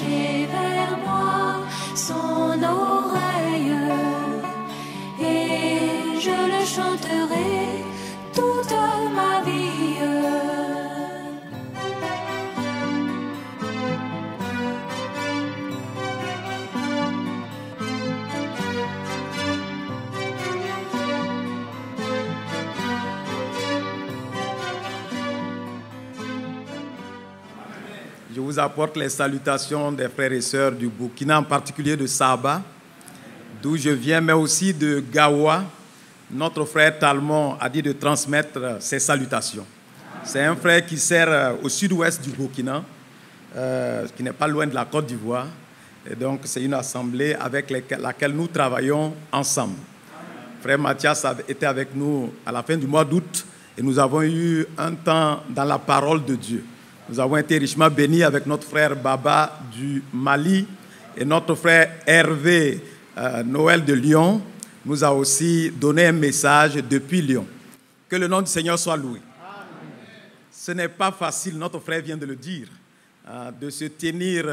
pencher vers moi son oreille, et je le chanterai toute ma vie. Je vous apporte les salutations des frères et sœurs du Burkina, en particulier de Saba, d'où je viens, mais aussi de Gawa. Notre frère Talmon a dit de transmettre ses salutations. C'est un frère qui sert au sud-ouest du Burkina, qui n'est pas loin de la Côte d'Ivoire. Et donc, c'est une assemblée avec laquelle nous travaillons ensemble. Frère Mathias était avec nous à la fin du mois d'août et nous avons eu un temps dans la parole de Dieu. Nous avons été richement bénis avec notre frère Baba du Mali et notre frère Hervé Noël de Lyon nous a aussi donné un message depuis Lyon. Que le nom du Seigneur soit loué. Amen. Ce n'est pas facile, notre frère vient de le dire, de se tenir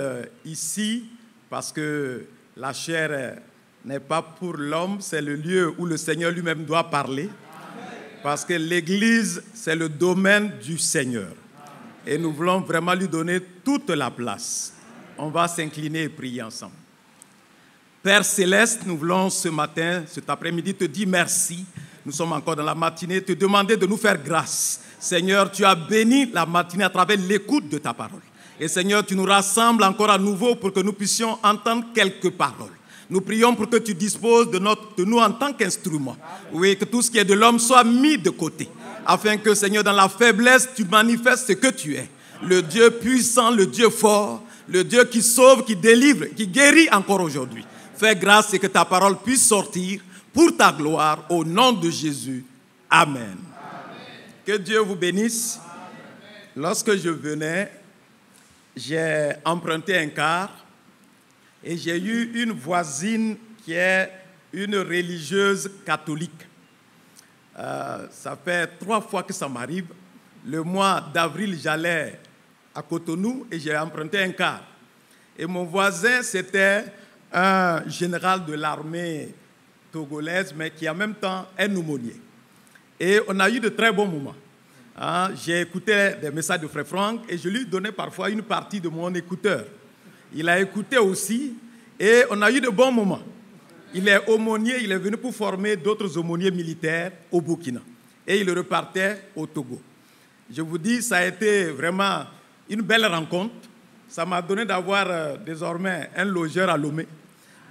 ici parce que la chair n'est pas pour l'homme, c'est le lieu où le Seigneur lui-même doit parler. Amen. Parce que l'Église, c'est le domaine du Seigneur. Et nous voulons vraiment lui donner toute la place. On va s'incliner et prier ensemble. Père Céleste, nous voulons ce matin, cet après-midi, te dire merci. Nous sommes encore dans la matinée, te demander de nous faire grâce. Seigneur, tu as béni la matinée à travers l'écoute de ta parole. Et Seigneur, tu nous rassembles encore à nouveau pour que nous puissions entendre quelques paroles. Nous prions pour que tu disposes de nous en tant qu'instruments. Oui, que tout ce qui est de l'homme soit mis de côté. Afin que, Seigneur, dans la faiblesse, tu manifestes ce que tu es. Le Dieu puissant, le Dieu fort, le Dieu qui sauve, qui délivre, qui guérit encore aujourd'hui. Fais grâce et que ta parole puisse sortir pour ta gloire, au nom de Jésus. Amen. Amen. Que Dieu vous bénisse. Amen. Lorsque je venais, j'ai emprunté un car et j'ai eu une voisine qui est une religieuse catholique. Ça fait 3 fois que ça m'arrive. Le mois d'avril, j'allais à Cotonou et j'ai emprunté un car. Et mon voisin, c'était un général de l'armée togolaise, mais qui en même temps est aumônier. Et on a eu de très bons moments. J'ai écouté des messages de Frère Franck et je lui donnais parfois une partie de mon écouteur. Il a écouté aussi et on a eu de bons moments. Il est aumônier, il est venu pour former d'autres aumôniers militaires au Burkina. Et il repartait au Togo. Je vous dis, ça a été vraiment une belle rencontre. Ça m'a donné d'avoir désormais un logeur à Lomé,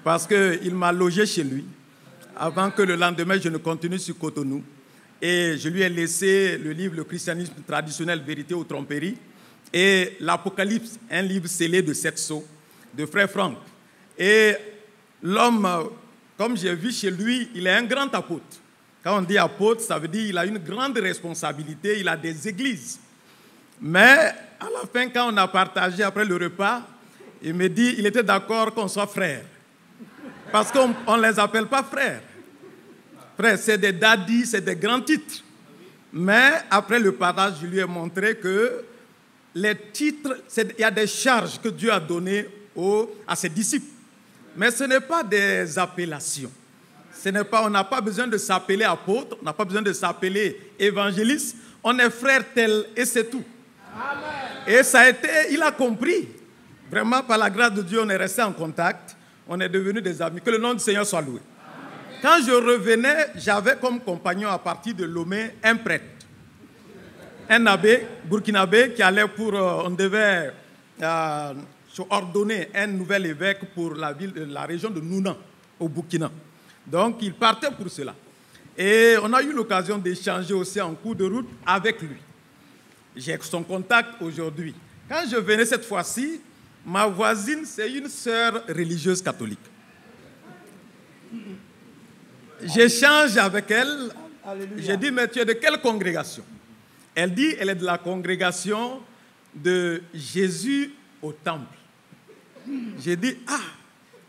parce qu'il m'a logé chez lui, avant que le lendemain, je ne continue sur Cotonou. Et je lui ai laissé le livre « Le christianisme traditionnel, vérité ou tromperie » et l'Apocalypse, un livre scellé de 7 sceaux, de Frère Franck. Et l'homme, comme j'ai vu chez lui, il est un grand apôtre. Quand on dit apôtre, ça veut dire qu'il a une grande responsabilité, il a des églises. Mais à la fin, quand on a partagé après le repas, il me dit qu'il était d'accord qu'on soit frères. Parce qu'on ne les appelle pas frères. Frères, c'est des daddies, c'est des grands titres. Mais après le partage, je lui ai montré que les titres, il y a des charges que Dieu a données à ses disciples. Mais ce n'est pas des appellations. On n'a pas besoin de s'appeler apôtre, on n'a pas besoin de s'appeler évangéliste. On est frère tel et c'est tout. Amen. Et ça a été, il a compris. Vraiment, par la grâce de Dieu, on est resté en contact. On est devenus des amis. Que le nom du Seigneur soit loué. Amen. Quand je revenais, j'avais comme compagnon à partir de Lomé un prêtre. Un abbé burkinabé qui allait on devait ordonner un nouvel évêque pour la région de Nounan, au Burkina. Donc, il partait pour cela. Et on a eu l'occasion d'échanger aussi en cours de route avec lui. J'ai son contact aujourd'hui. Quand je venais cette fois-ci, ma voisine, c'est une sœur religieuse catholique. J'échange avec elle. J'ai dit, mais tu es de quelle congrégation? Elle dit, elle est de la congrégation de Jésus au temple. J'ai dit,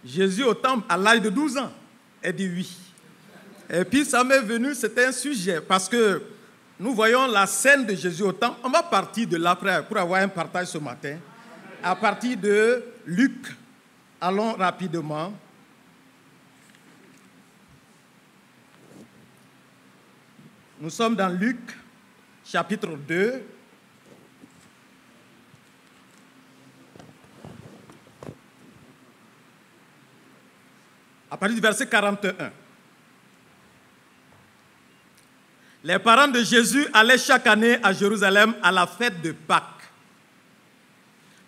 Jésus au temple à l'âge de 12 ans. Elle dit oui. Et puis ça m'est venu, c'était un sujet, parce que nous voyons la scène de Jésus au temple. On va partir de là pour avoir un partage ce matin, à partir de Luc. Allons rapidement. Nous sommes dans Luc, chapitre 2. À partir du verset 41. Les parents de Jésus allaient chaque année à Jérusalem à la fête de Pâques.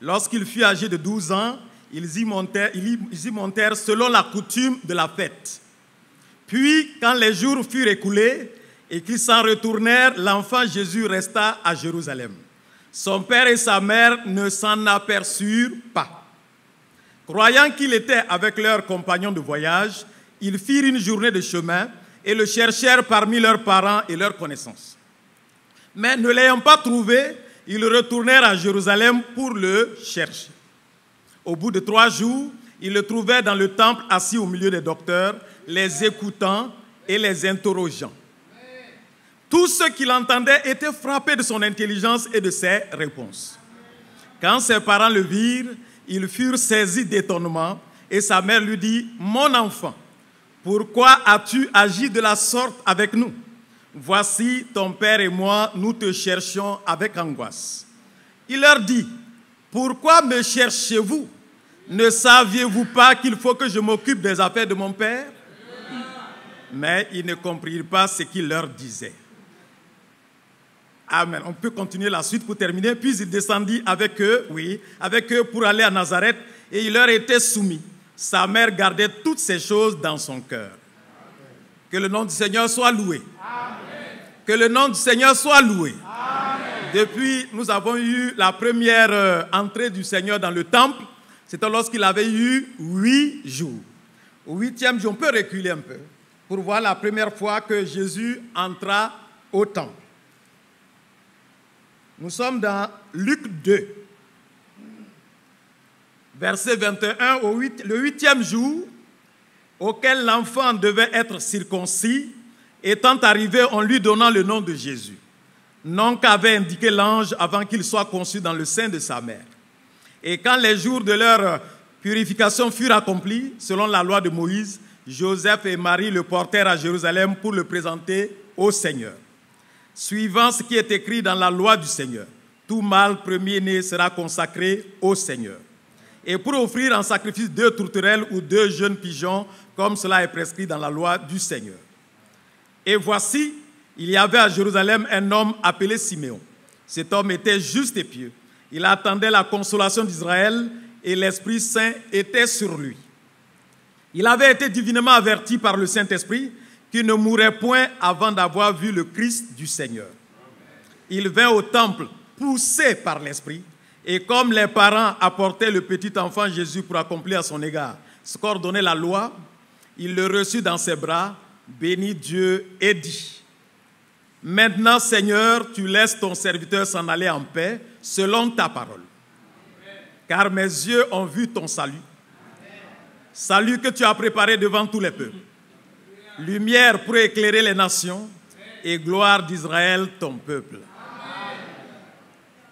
Lorsqu'il fut âgé de 12 ans, ils y montèrent selon la coutume de la fête. Puis, quand les jours furent écoulés et qu'ils s'en retournèrent, l'enfant Jésus resta à Jérusalem. Son père et sa mère ne s'en aperçurent pas. Croyant qu'il était avec leurs compagnons de voyage, ils firent une journée de chemin et le cherchèrent parmi leurs parents et leurs connaissances. Mais ne l'ayant pas trouvé, ils retournèrent à Jérusalem pour le chercher. Au bout de 3 jours, ils le trouvèrent dans le temple assis au milieu des docteurs, les écoutant et les interrogeant. Tous ceux qui l'entendaient étaient frappés de son intelligence et de ses réponses. Quand ses parents le virent, ils furent saisis d'étonnement et sa mère lui dit « Mon enfant, pourquoi as-tu agi de la sorte avec nous? Voici ton père et moi, nous te cherchions avec angoisse. » Il leur dit « Pourquoi me cherchez-vous? Ne saviez-vous pas qu'il faut que je m'occupe des affaires de mon père? » Mais ils ne comprirent pas ce qu'il leur disait. Amen. On peut continuer la suite pour terminer. Puis il descendit avec eux pour aller à Nazareth et il leur était soumis. Sa mère gardait toutes ces choses dans son cœur. Que le nom du Seigneur soit loué. Amen. Que le nom du Seigneur soit loué. Amen. Depuis, nous avons eu la première entrée du Seigneur dans le temple. C'était lorsqu'il avait eu 8 jours. Au 8e jour, on peut reculer un peu pour voir la première fois que Jésus entra au temple. Nous sommes dans Luc 2, verset 21, le 8e jour, auquel l'enfant devait être circoncis, étant arrivé, on lui donnant le nom de Jésus, nom qu'avait indiqué l'ange avant qu'il soit conçu dans le sein de sa mère. Et quand les jours de leur purification furent accomplis, selon la loi de Moïse, Joseph et Marie le portèrent à Jérusalem pour le présenter au Seigneur. Suivant ce qui est écrit dans la loi du Seigneur, tout mâle premier-né sera consacré au Seigneur. Et pour offrir en sacrifice 2 tourterelles ou 2 jeunes pigeons, comme cela est prescrit dans la loi du Seigneur. Et voici, il y avait à Jérusalem un homme appelé Siméon. Cet homme était juste et pieux. Il attendait la consolation d'Israël et l'Esprit Saint était sur lui. Il avait été divinement averti par le Saint-Esprit qu'il ne mourrait point avant d'avoir vu le Christ du Seigneur. Il vint au temple poussé par l'Esprit, et comme les parents apportaient le petit enfant Jésus pour accomplir à son égard ce qu'ordonnait la loi, il le reçut dans ses bras, bénit Dieu et dit « Maintenant, Seigneur, tu laisses ton serviteur s'en aller en paix, selon ta parole. Car mes yeux ont vu ton salut, salut que tu as préparé devant tous les peuples. Lumière pour éclairer les nations et gloire d'Israël, ton peuple. »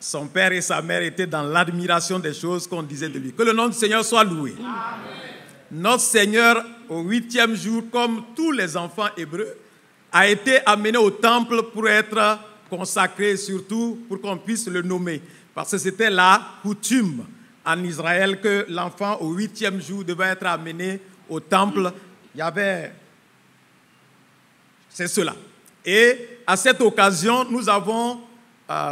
Son père et sa mère étaient dans l'admiration des choses qu'on disait de lui. Que le nom du Seigneur soit loué. Amen. Notre Seigneur, au 8e jour, comme tous les enfants hébreux, a été amené au temple pour être consacré, surtout pour qu'on puisse le nommer. Parce que c'était la coutume en Israël que l'enfant, au 8e jour, devait être amené au temple. Il y avait... C'est cela. Et à cette occasion, nous avons...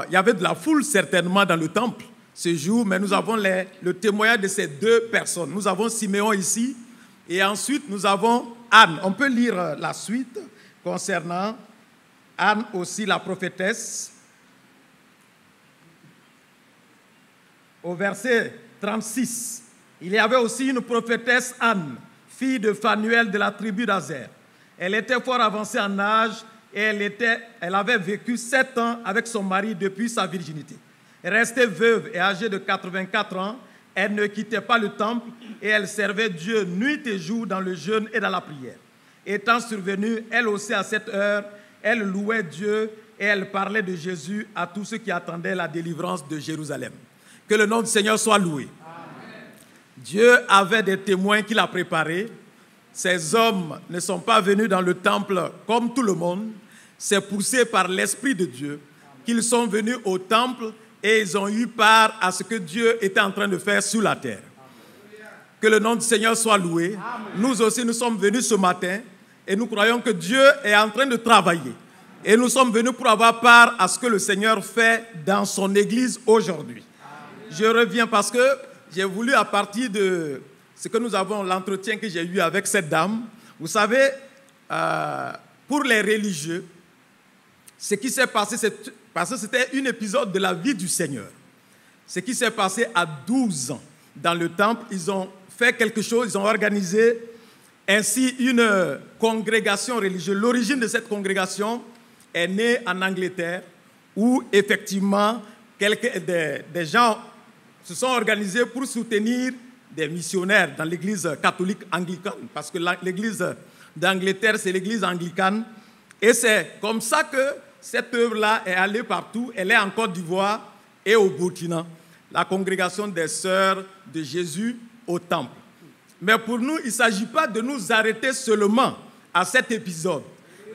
il y avait de la foule certainement dans le temple ce jour, mais nous avons le témoignage de ces 2 personnes. Nous avons Siméon ici, et ensuite nous avons Anne. On peut lire la suite concernant Anne aussi, la prophétesse. Au verset 36, il y avait aussi une prophétesse Anne, fille de Phanuel de la tribu d'Azer. Elle était fort avancée en âge et elle avait vécu 7 ans avec son mari depuis sa virginité. Restée veuve et âgée de 84 ans, elle ne quittait pas le temple et elle servait Dieu nuit et jour dans le jeûne et dans la prière. Étant survenue, elle aussi à cette heure, elle louait Dieu et elle parlait de Jésus à tous ceux qui attendaient la délivrance de Jérusalem. Que le nom du Seigneur soit loué. Amen. Dieu avait des témoins qu'il a préparés. Ces hommes ne sont pas venus dans le temple comme tout le monde. C'est poussé par l'Esprit de Dieu qu'ils sont venus au temple et ils ont eu part à ce que Dieu était en train de faire sur la terre. Que le nom du Seigneur soit loué. Nous aussi, nous sommes venus ce matin et nous croyons que Dieu est en train de travailler. Et nous sommes venus pour avoir part à ce que le Seigneur fait dans son Église aujourd'hui. Je reviens parce que j'ai voulu, à partir de ce que nous avons, l'entretien que j'ai eu avec cette dame, vous savez, pour les religieux, ce qui s'est passé, parce que c'était un épisode de la vie du Seigneur. Ce qui s'est passé à 12 ans dans le temple, ils ont fait quelque chose, ils ont organisé ainsi une congrégation religieuse. L'origine de cette congrégation est née en Angleterre, où effectivement des gens se sont organisés pour soutenir des missionnaires dans l'église catholique anglicane, parce que l'église d'Angleterre, c'est l'église anglicane. Et c'est comme ça que cette œuvre-là est allée partout. Elle est en Côte d'Ivoire et au Burkina, la congrégation des Sœurs de Jésus au temple. Mais pour nous, il ne s'agit pas de nous arrêter seulement à cet épisode.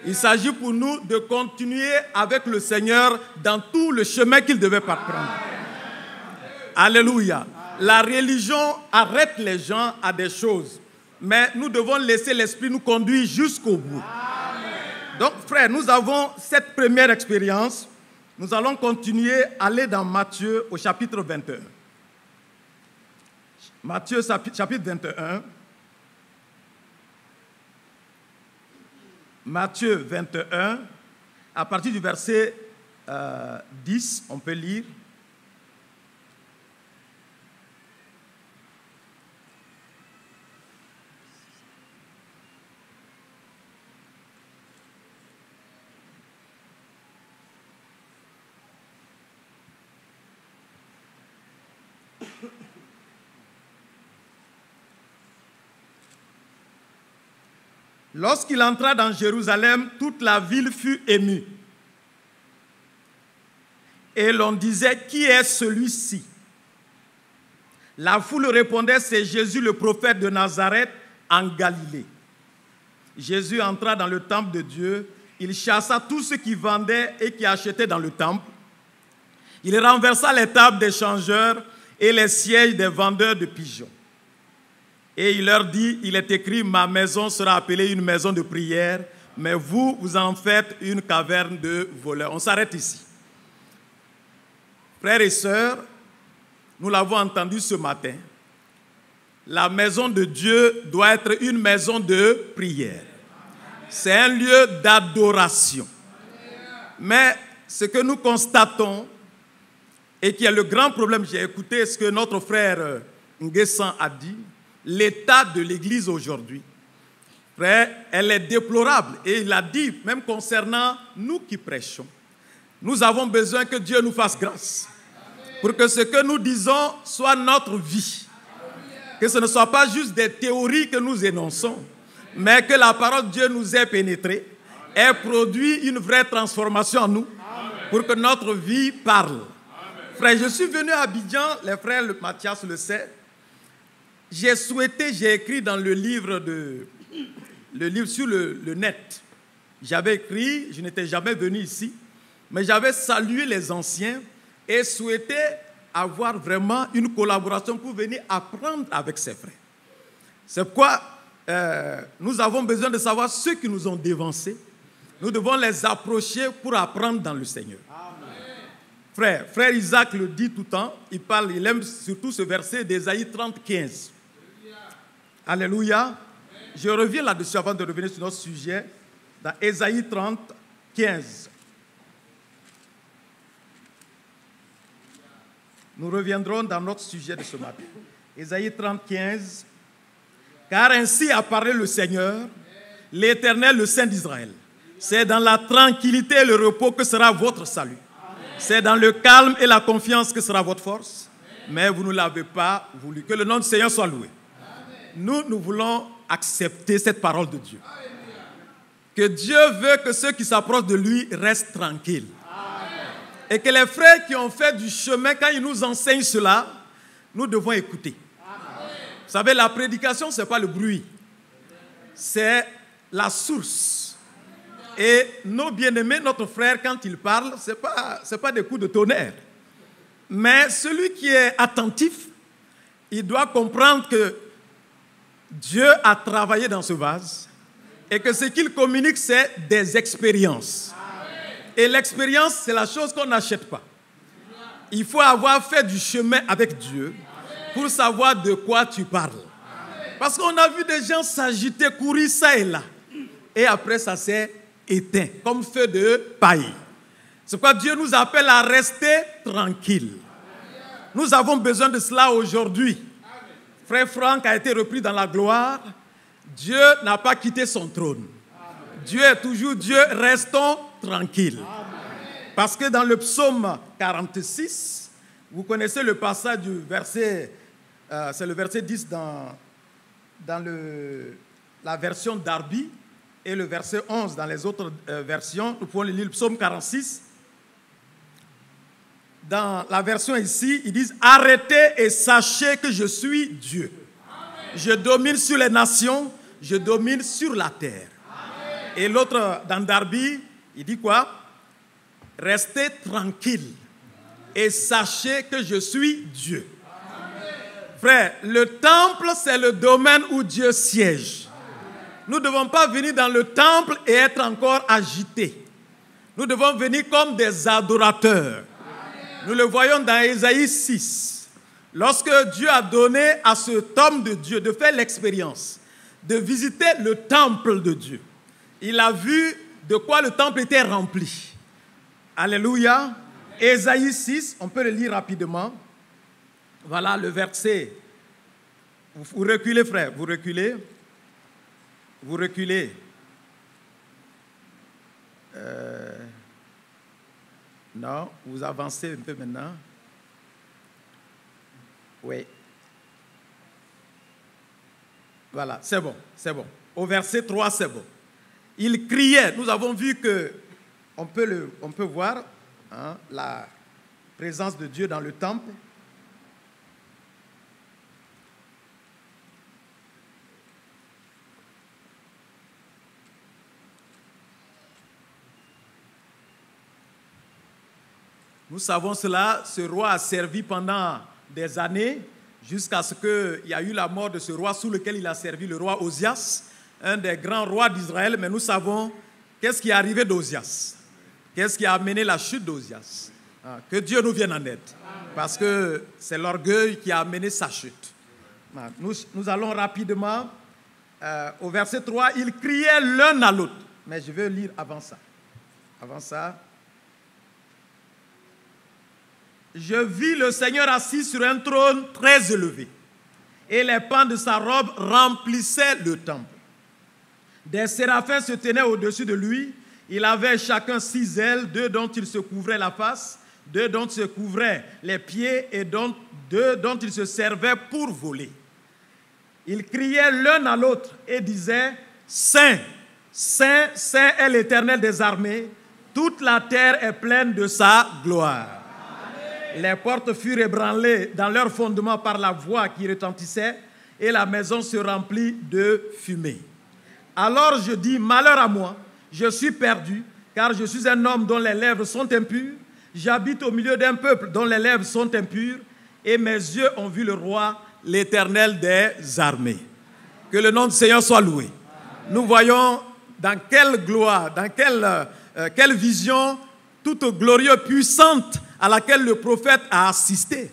Il s'agit pour nous de continuer avec le Seigneur dans tout le chemin qu'il devait parcourir. Alléluia. La religion arrête les gens à des choses, mais nous devons laisser l'Esprit nous conduire jusqu'au bout. Donc, frères, nous avons cette première expérience. Nous allons continuer à aller dans Matthieu au chapitre 21. Matthieu chapitre 21. Matthieu 21, à partir du verset 10, on peut lire. Lorsqu'il entra dans Jérusalem, toute la ville fut émue. Et l'on disait, qui est celui-ci? La foule répondait, c'est Jésus le prophète de Nazareth en Galilée. Jésus entra dans le temple de Dieu, il chassa tous ceux qui vendaient et qui achetaient dans le temple. Il renversa les tables des changeurs et les sièges des vendeurs de pigeons. Et il leur dit, il est écrit, ma maison sera appelée une maison de prière, mais vous, vous en faites une caverne de voleurs. On s'arrête ici. Frères et sœurs, nous l'avons entendu ce matin, la maison de Dieu doit être une maison de prière. C'est un lieu d'adoration. Mais ce que nous constatons, et qui est le grand problème, j'ai écouté ce que notre frère Nguessan a dit, l'état de l'Église aujourd'hui, frère, elle est déplorable. Et il a dit, même concernant nous qui prêchons, nous avons besoin que Dieu nous fasse grâce. Pour que ce que nous disons soit notre vie. Que ce ne soit pas juste des théories que nous énonçons, mais que la parole de Dieu nous ait pénétré, ait produit une vraie transformation en nous, pour que notre vie parle. Frère, je suis venu à Abidjan, les frères Mathias le sait. J'ai écrit dans le livre sur le net. J'avais écrit, je n'étais jamais venu ici, mais j'avais salué les anciens et souhaité avoir vraiment une collaboration pour venir apprendre avec ces frères. C'est pourquoi nous avons besoin de savoir ceux qui nous ont dévancés. Nous devons les approcher pour apprendre dans le Seigneur. Amen. Frère Isaac le dit tout le temps, il aime surtout ce verset d'Ésaïe 30, 15. Alléluia. Amen. Je reviens là-dessus avant de revenir sur notre sujet, dans Ésaïe 30, 15. Nous reviendrons dans notre sujet de ce matin. Ésaïe 30, 15. Car ainsi a parlé le Seigneur, l'Éternel, le Saint d'Israël. C'est dans la tranquillité et le repos que sera votre salut. C'est dans le calme et la confiance que sera votre force. Mais vous ne l'avez pas voulu. Que le nom du Seigneur soit loué. Nous voulons accepter cette parole de Dieu. Que Dieu veut que ceux qui s'approchent de lui restent tranquilles. Et que les frères qui ont fait du chemin, quand ils nous enseignent cela, nous devons écouter. Vous savez, la prédication, ce n'est pas le bruit. C'est la source. Et nos bien-aimés, notre frère, quand il parle, ce n'est pas des coups de tonnerre. Mais celui qui est attentif, il doit comprendre que Dieu a travaillé dans ce vase et que ce qu'il communique, c'est des expériences. Et l'expérience, c'est la chose qu'on n'achète pas. Il faut avoir fait du chemin avec Dieu pour savoir de quoi tu parles. Parce qu'on a vu des gens s'agiter, courir ça et là. Et après, ça s'est éteint, comme feu de paille. C'est pourquoi Dieu nous appelle à rester tranquilles. Nous avons besoin de cela aujourd'hui. Frère Franck a été repris dans la gloire. Dieu n'a pas quitté son trône. Dieu est toujours Dieu. Restons tranquilles. Parce que dans le psaume 46, vous connaissez le passage du verset, c'est le verset 10 dans la version Darby et le verset 11 dans les autres versions. Nous pouvons lire le psaume 46. Dans la version ici, ils disent « Arrêtez et sachez que je suis Dieu. Je domine sur les nations, je domine sur la terre. » Et l'autre, dans Darby, il dit quoi? « Restez tranquille et sachez que je suis Dieu. » Frère, le temple, c'est le domaine où Dieu siège. Nous ne devons pas venir dans le temple et être encore agités. Nous devons venir comme des adorateurs. Nous le voyons dans Ésaïe 6. Lorsque Dieu a donné à cet homme de Dieu de faire l'expérience, de visiter le temple de Dieu, il a vu de quoi le temple était rempli. Alléluia. Ésaïe 6, on peut le lire rapidement. Voilà le verset. Vous reculez, frère, vous reculez. Vous reculez. Non, vous avancez un peu maintenant. Oui. Voilà, c'est bon, c'est bon. Au verset 3, c'est bon. Il criait. Nous avons vu que on peut voir la présence de Dieu dans le temple. Nous savons cela, ce roi a servi pendant des années, jusqu'à ce qu'il y a eu la mort de ce roi sous lequel il a servi, le roi Osias, un des grands rois d'Israël. Mais nous savons qu'est-ce qui est arrivé d'Osias. Qu'est-ce qui a amené la chute d'Osias. Que Dieu nous vienne en aide, parce que c'est l'orgueil qui a amené sa chute. Nous allons rapidement au verset 3. Ils criaient l'un à l'autre. Mais je vais lire avant ça. Avant ça. Je vis le Seigneur assis sur un trône très élevé, et les pans de sa robe remplissaient le temple. Des séraphins se tenaient au-dessus de lui. Il avait chacun 6 ailes, 2 dont il se couvrait la face, 2 dont il se couvrait les pieds, et 2 dont il se servait pour voler. Ils criaient l'un à l'autre et disaient « Saint, Saint, Saint est l'Éternel des armées, toute la terre est pleine de sa gloire. » Les portes furent ébranlées dans leur fondement par la voix qui retentissait, et la maison se remplit de fumée. Alors je dis, malheur à moi, je suis perdu, car je suis un homme dont les lèvres sont impures. J'habite au milieu d'un peuple dont les lèvres sont impures, et mes yeux ont vu le roi, l'Éternel des armées. Que le nom du Seigneur soit loué. Nous voyons dans quelle gloire, dans quelle vision toute glorieuse, puissante, à laquelle le prophète a assisté.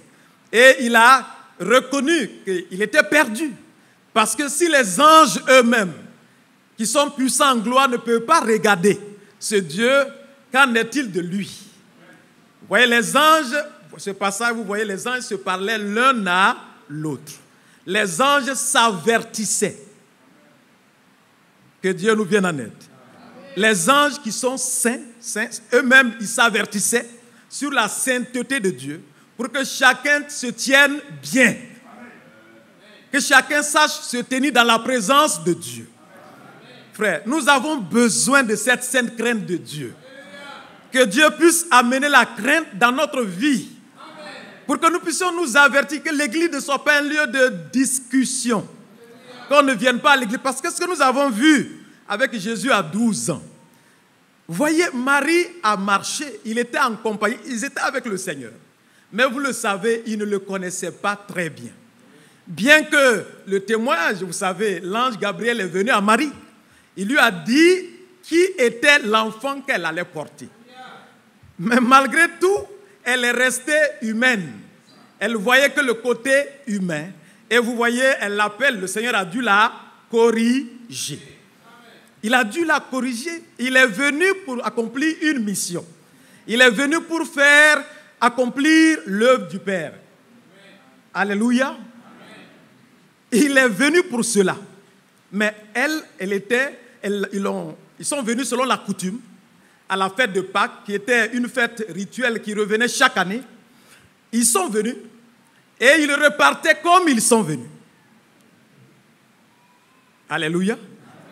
Et il a reconnu qu'il était perdu. Parce que si les anges eux-mêmes, qui sont puissants en gloire, ne peuvent pas regarder ce Dieu, qu'en est-il de lui? Vous voyez les anges, ce passage, vous voyez les anges se parlaient l'un à l'autre. Les anges s'avertissaient. Que Dieu nous vienne en aide. Les anges qui sont saints, eux-mêmes, ils s'avertissaient sur la sainteté de Dieu pour que chacun se tienne bien. Que chacun sache se tenir dans la présence de Dieu. Frère, nous avons besoin de cette sainte crainte de Dieu. Que Dieu puisse amener la crainte dans notre vie. Pour que nous puissions nous avertir que l'église ne soit pas un lieu de discussion. Qu'on ne vienne pas à l'église. Parce que ce que nous avons vu avec Jésus à 12 ans, vous voyez, Marie a marché, il était en compagnie, ils étaient avec le Seigneur. Mais vous le savez, ils ne le connaissaient pas très bien. Bien que le témoignage, vous savez, l'ange Gabriel est venu à Marie. Il lui a dit qui était l'enfant qu'elle allait porter. Mais malgré tout, elle est restée humaine. Elle voyait que le côté humain. Et vous voyez, elle l'appelle, le Seigneur a dû la corriger. Il a dû la corriger. Il est venu pour accomplir une mission. Il est venu pour faire accomplir l'œuvre du Père. Alléluia. Il est venu pour cela. Mais ils sont venus selon la coutume à la fête de Pâques, qui était une fête rituelle qui revenait chaque année. Ils sont venus et ils repartaient comme ils sont venus. Alléluia.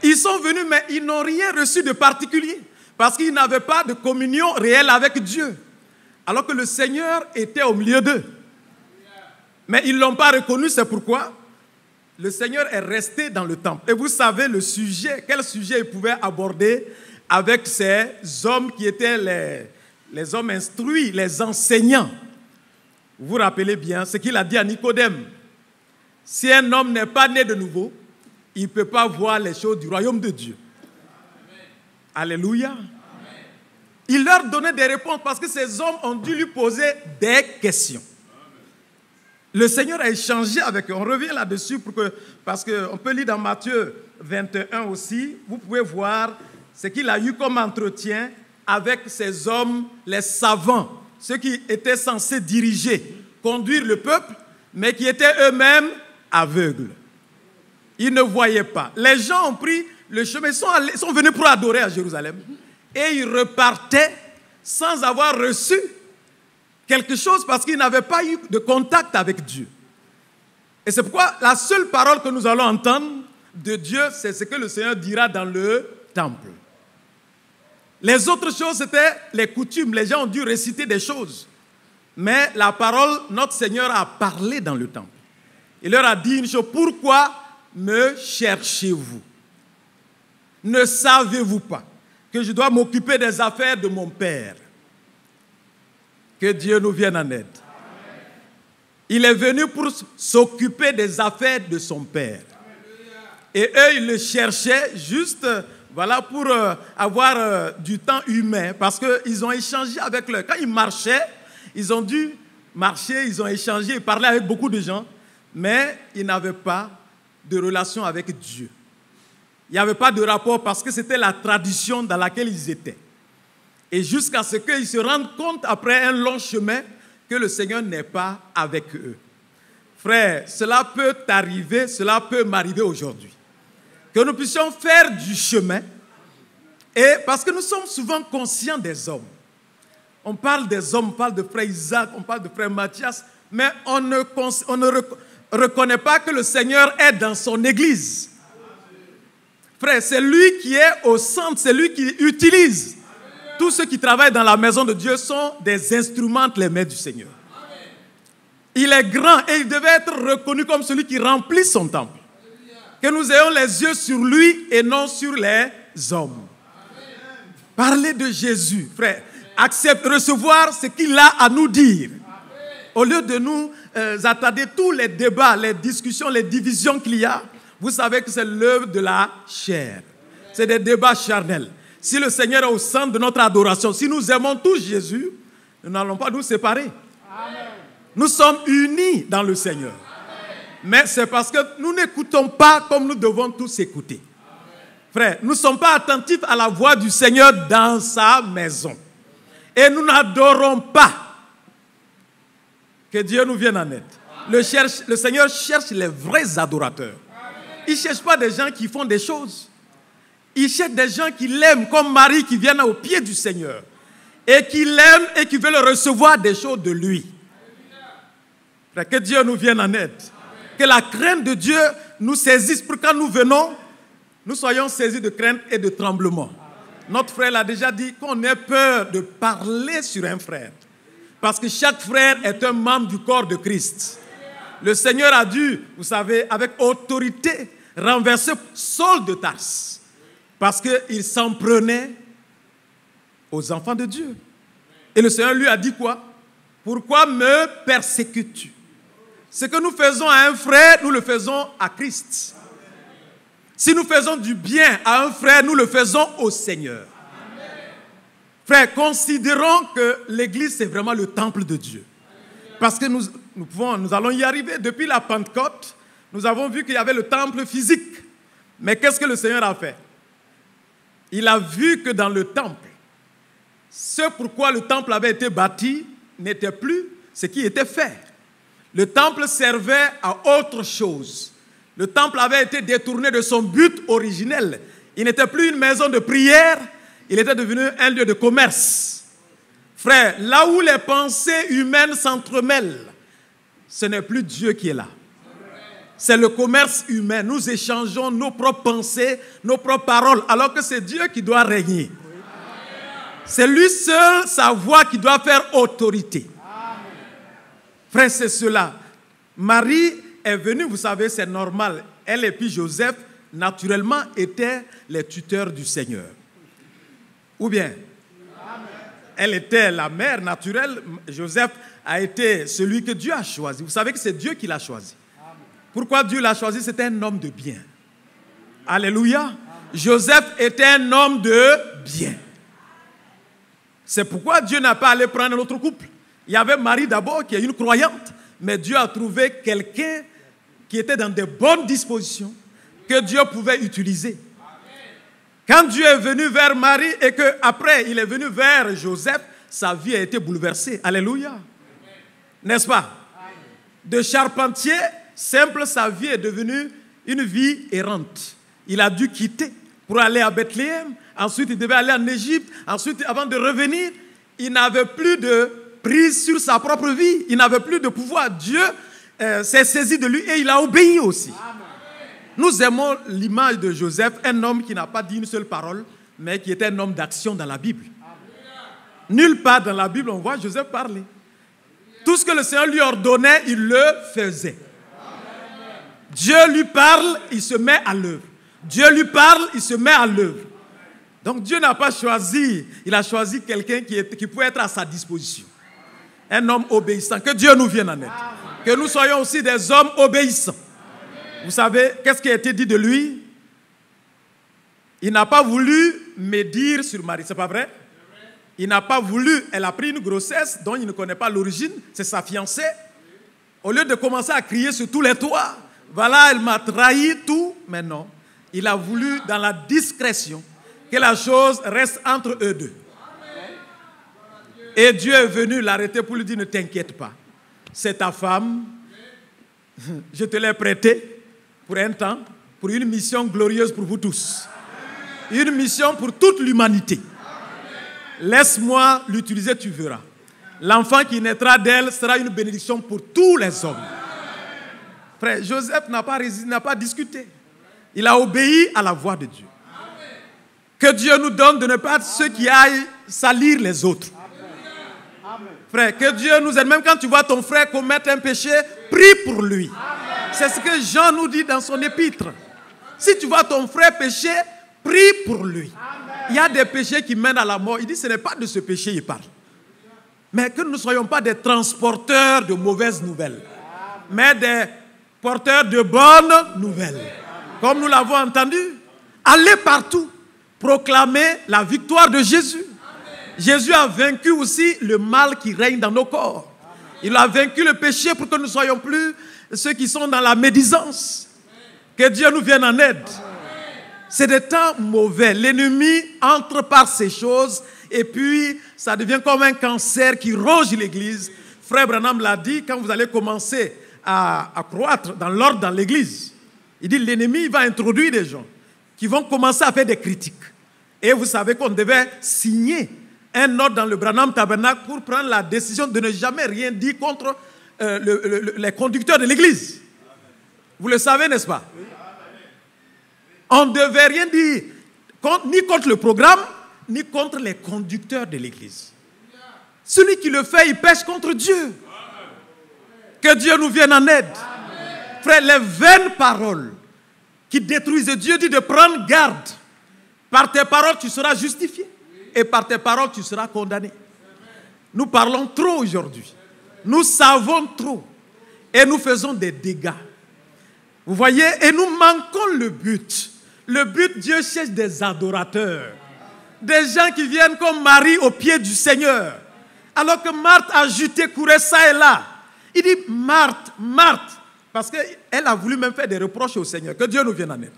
Ils sont venus, mais ils n'ont rien reçu de particulier parce qu'ils n'avaient pas de communion réelle avec Dieu. Alors que le Seigneur était au milieu d'eux. Mais ils ne l'ont pas reconnu, c'est pourquoi le Seigneur est resté dans le temple. Et vous savez le sujet, quel sujet il pouvait aborder avec ces hommes qui étaient les hommes instruits, les enseignants. Vous vous rappelez bien ce qu'il a dit à Nicodème. Si un homme n'est pas né de nouveau, il ne peut pas voir les choses du royaume de Dieu. Amen. Alléluia. Amen. Il leur donnait des réponses parce que ces hommes ont dû lui poser des questions. Le Seigneur a échangé avec eux. On revient là-dessus parce qu'on peut lire dans Matthieu 21 aussi. Vous pouvez voir ce qu'il a eu comme entretien avec ces hommes, les savants, ceux qui étaient censés diriger, conduire le peuple, mais qui étaient eux-mêmes aveugles. Ils ne voyaient pas. Les gens ont pris le chemin, ils sont venus pour adorer à Jérusalem et ils repartaient sans avoir reçu quelque chose parce qu'ils n'avaient pas eu de contact avec Dieu. Et c'est pourquoi la seule parole que nous allons entendre de Dieu, c'est ce que le Seigneur dira dans le temple. Les autres choses, c'était les coutumes. Les gens ont dû réciter des choses. Mais la parole, notre Seigneur a parlé dans le temple. Il leur a dit une chose. Pourquoi me cherchez-vous? Ne savez-vous pas que je dois m'occuper des affaires de mon Père? Que Dieu nous vienne en aide. Il est venu pour s'occuper des affaires de son Père. Et eux, ils le cherchaient juste pour avoir du temps humain. Parce qu'ils ont échangé avec eux. Quand ils marchaient, ils ont dû marcher, ils ont échangé, ils parlaient avec beaucoup de gens. Mais ils n'avaient pas de relation avec Dieu. Il n'y avait pas de rapport parce que c'était la tradition dans laquelle ils étaient. Et jusqu'à ce qu'ils se rendent compte, après un long chemin, que le Seigneur n'est pas avec eux. Frère, cela peut t'arriver, cela peut m'arriver aujourd'hui. Que nous puissions faire du chemin, et parce que nous sommes souvent conscients des hommes. On parle des hommes, on parle de frère Isaac, on parle de frère Mathias, mais on ne reconnaît pas que le Seigneur est dans son église. Frère, c'est lui qui est au centre, c'est lui qui utilise. Tous ceux qui travaillent dans la maison de Dieu sont des instruments entre les mains du Seigneur. Il est grand et il devait être reconnu comme celui qui remplit son temple. Que nous ayons les yeux sur lui et non sur les hommes. Parlez de Jésus, frère. Accepte, recevoir ce qu'il a à nous dire. Au lieu de nous attarder tous les débats, les discussions, les divisions qu'il y a, vous savez que c'est l'œuvre de la chair. C'est des débats charnels. Si le Seigneur est au centre de notre adoration, si nous aimons tous Jésus, nous n'allons pas nous séparer. Amen. Nous sommes unis dans le Seigneur. Amen. Mais c'est parce que nous n'écoutons pas comme nous devons tous écouter. Amen. Frère, nous ne sommes pas attentifs à la voix du Seigneur dans sa maison. Et nous n'adorons pas. Que Dieu nous vienne en aide. Le Seigneur cherche les vrais adorateurs. Il ne cherche pas des gens qui font des choses. Il cherche des gens qui l'aiment, comme Marie, qui viennent au pied du Seigneur. Et qui l'aiment et qui veulent recevoir des choses de lui. Que Dieu nous vienne en aide. Que la crainte de Dieu nous saisisse pour quand nous venons, nous soyons saisis de crainte et de tremblement. Notre frère l'a déjà dit, qu'on ait peur de parler sur un frère. Parce que chaque frère est un membre du corps de Christ. Le Seigneur a dû, vous savez, avec autorité, renverser Saul de Tarse. Parce qu'il s'en prenait aux enfants de Dieu. Et le Seigneur lui a dit quoi? Pourquoi me persécutes-tu? Ce que nous faisons à un frère, nous le faisons à Christ. Si nous faisons du bien à un frère, nous le faisons au Seigneur. Frère, considérons que l'Église, c'est vraiment le temple de Dieu. Parce que nous allons y arriver. Depuis la Pentecôte, nous avons vu qu'il y avait le temple physique. Mais qu'est-ce que le Seigneur a fait? Il a vu que dans le temple, ce pourquoi le temple avait été bâti n'était plus ce qui était fait. Le temple servait à autre chose. Le temple avait été détourné de son but originel. Il n'était plus une maison de prière, il était devenu un lieu de commerce. Frère, là où les pensées humaines s'entremêlent, ce n'est plus Dieu qui est là. C'est le commerce humain. Nous échangeons nos propres pensées, nos propres paroles, alors que c'est Dieu qui doit régner. C'est lui seul, sa voix, qui doit faire autorité. Frère, c'est cela. Marie est venue, vous savez, c'est normal. Elle et puis Joseph, naturellement, étaient les tuteurs du Seigneur. Ou bien, elle était la mère naturelle. Joseph a été celui que Dieu a choisi. Vous savez que c'est Dieu qui l'a choisi. Pourquoi Dieu l'a choisi? C'était un homme de bien. Alléluia. Joseph était un homme de bien. C'est pourquoi Dieu n'a pas allé prendre un autre couple. Il y avait Marie d'abord qui est une croyante, mais Dieu a trouvé quelqu'un qui était dans de bonnes dispositions que Dieu pouvait utiliser. Quand Dieu est venu vers Marie et qu'après il est venu vers Joseph, sa vie a été bouleversée. Alléluia. N'est-ce pas? De charpentier simple, sa vie est devenue une vie errante. Il a dû quitter pour aller à Bethléem. Ensuite, il devait aller en Égypte. Ensuite, avant de revenir, il n'avait plus de prise sur sa propre vie. Il n'avait plus de pouvoir. Dieu s'est saisi de lui et il a obéi aussi. Nous aimons l'image de Joseph, un homme qui n'a pas dit une seule parole, mais qui était un homme d'action dans la Bible. Nulle part dans la Bible on voit Joseph parler. Tout ce que le Seigneur lui ordonnait, il le faisait. Dieu lui parle, il se met à l'œuvre. Dieu lui parle, il se met à l'œuvre. Donc Dieu n'a pas choisi, il a choisi quelqu'un qui pouvait être à sa disposition. Un homme obéissant. Que Dieu nous vienne en aide. Que nous soyons aussi des hommes obéissants. Vous savez, qu'est-ce qui a été dit de lui? Il n'a pas voulu médire sur Marie, c'est pas vrai? Il n'a pas voulu, elle a pris une grossesse dont il ne connaît pas l'origine, c'est sa fiancée. Au lieu de commencer à crier sur tous les toits, voilà, elle m'a trahi, tout, mais non. Il a voulu, dans la discrétion, que la chose reste entre eux deux. Et Dieu est venu l'arrêter pour lui dire, ne t'inquiète pas. C'est ta femme, je te l'ai prêtée pour un temps, pour une mission glorieuse pour vous tous. Une mission pour toute l'humanité. Laisse-moi l'utiliser, tu verras. L'enfant qui naîtra d'elle sera une bénédiction pour tous les hommes. Frère, Joseph n'a pas discuté. Il a obéi à la voix de Dieu. Que Dieu nous donne de ne pas être ceux qui aillent salir les autres. Frère, que Dieu nous aide. Même quand tu vois ton frère commettre un péché, prie pour lui. C'est ce que Jean nous dit dans son épître. Si tu vois ton frère pécher, prie pour lui. Il y a des péchés qui mènent à la mort. Il dit, ce n'est pas de ce péché qu'il parle. Mais que nous ne soyons pas des transporteurs de mauvaises nouvelles, mais des porteurs de bonnes nouvelles. Comme nous l'avons entendu, allez partout, proclamer la victoire de Jésus. Jésus a vaincu aussi le mal qui règne dans nos corps. Il a vaincu le péché pour que nous ne soyons plus ceux qui sont dans la médisance. Que Dieu nous vienne en aide. C'est des temps mauvais. L'ennemi entre par ces choses et puis ça devient comme un cancer qui ronge l'Église. Frère Branham l'a dit, quand vous allez commencer à croître dans l'ordre dans l'Église, il dit l'ennemi va introduire des gens qui vont commencer à faire des critiques. Et vous savez qu'on devait signer un ordre dans le Branham Tabernacle pour prendre la décision de ne jamais rien dire contre les conducteurs de l'Église. Vous le savez, n'est-ce pas? On ne devait rien dire ni contre le programme, ni contre les conducteurs de l'Église. Celui qui le fait, il pêche contre Dieu. Que Dieu nous vienne en aide. Frère, les vaines paroles qui détruisent Dieu dit de prendre garde. Par tes paroles, tu seras justifié. Et par tes paroles, tu seras condamné. Nous parlons trop aujourd'hui. Nous savons trop. Et nous faisons des dégâts. Vous voyez? Et nous manquons le but. Le but, Dieu cherche des adorateurs. Des gens qui viennent comme Marie au pied du Seigneur. Alors que Marthe agitait, courait ça et là. Il dit, Marthe, Marthe. Parce qu'elle a voulu même faire des reproches au Seigneur. Que Dieu nous vienne en aide.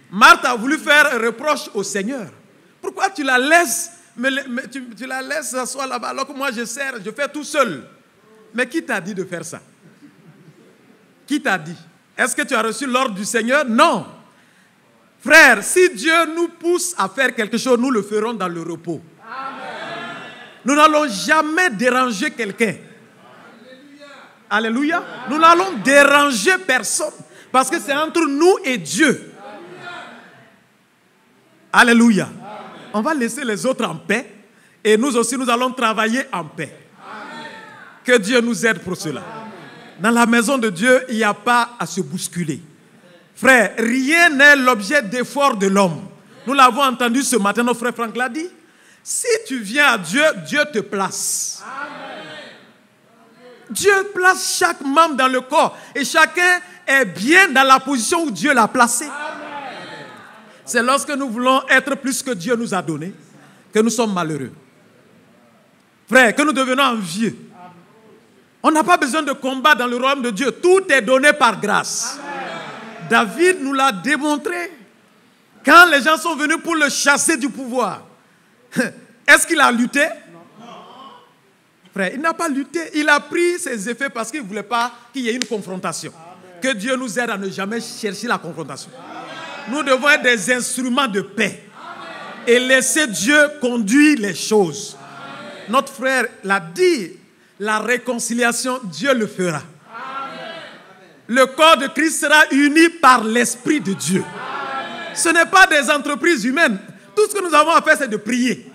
Marthe a voulu faire un reproche au Seigneur. Pourquoi tu la laisses, tu la laisses s'asseoir là-bas alors que moi je sers, je fais tout seul? Mais qui t'a dit de faire ça? Qui t'a dit? Est-ce que tu as reçu l'ordre du Seigneur? Non. Frère, si Dieu nous pousse à faire quelque chose, nous le ferons dans le repos. Amen. Nous n'allons jamais déranger quelqu'un. Alléluia. Nous n'allons déranger personne. Parce que c'est entre nous et Dieu. Alléluia. Amen. On va laisser les autres en paix. Et nous aussi, nous allons travailler en paix. Amen. Que Dieu nous aide pour cela. Amen. Dans la maison de Dieu, il n'y a pas à se bousculer. Frère, rien n'est l'objet d'effort de l'homme. Nous l'avons entendu ce matin, notre frère Franck l'a dit. Si tu viens à Dieu, Dieu te place. Amen. Dieu place chaque membre dans le corps. Et chacun est bien dans la position où Dieu l'a placé. Amen. C'est lorsque nous voulons être plus que Dieu nous a donné que nous sommes malheureux. Frère, que nous devenons envieux. On n'a pas besoin de combat dans le royaume de Dieu. Tout est donné par grâce. Amen. David nous l'a démontré. Quand les gens sont venus pour le chasser du pouvoir, est-ce qu'il a lutté? Non. Frère, il n'a pas lutté. Il a pris ses effets parce qu'il ne voulait pas qu'il y ait une confrontation. Amen. Que Dieu nous aide à ne jamais chercher la confrontation. Amen. Nous devons être des instruments de paix. Amen. Et laisser Dieu conduire les choses. Amen. Notre frère l'a dit. La réconciliation, Dieu le fera. Amen. Le corps de Christ sera uni par l'Esprit de Dieu. Amen. Ce n'est pas des entreprises humaines. Tout ce que nous avons à faire, c'est de prier.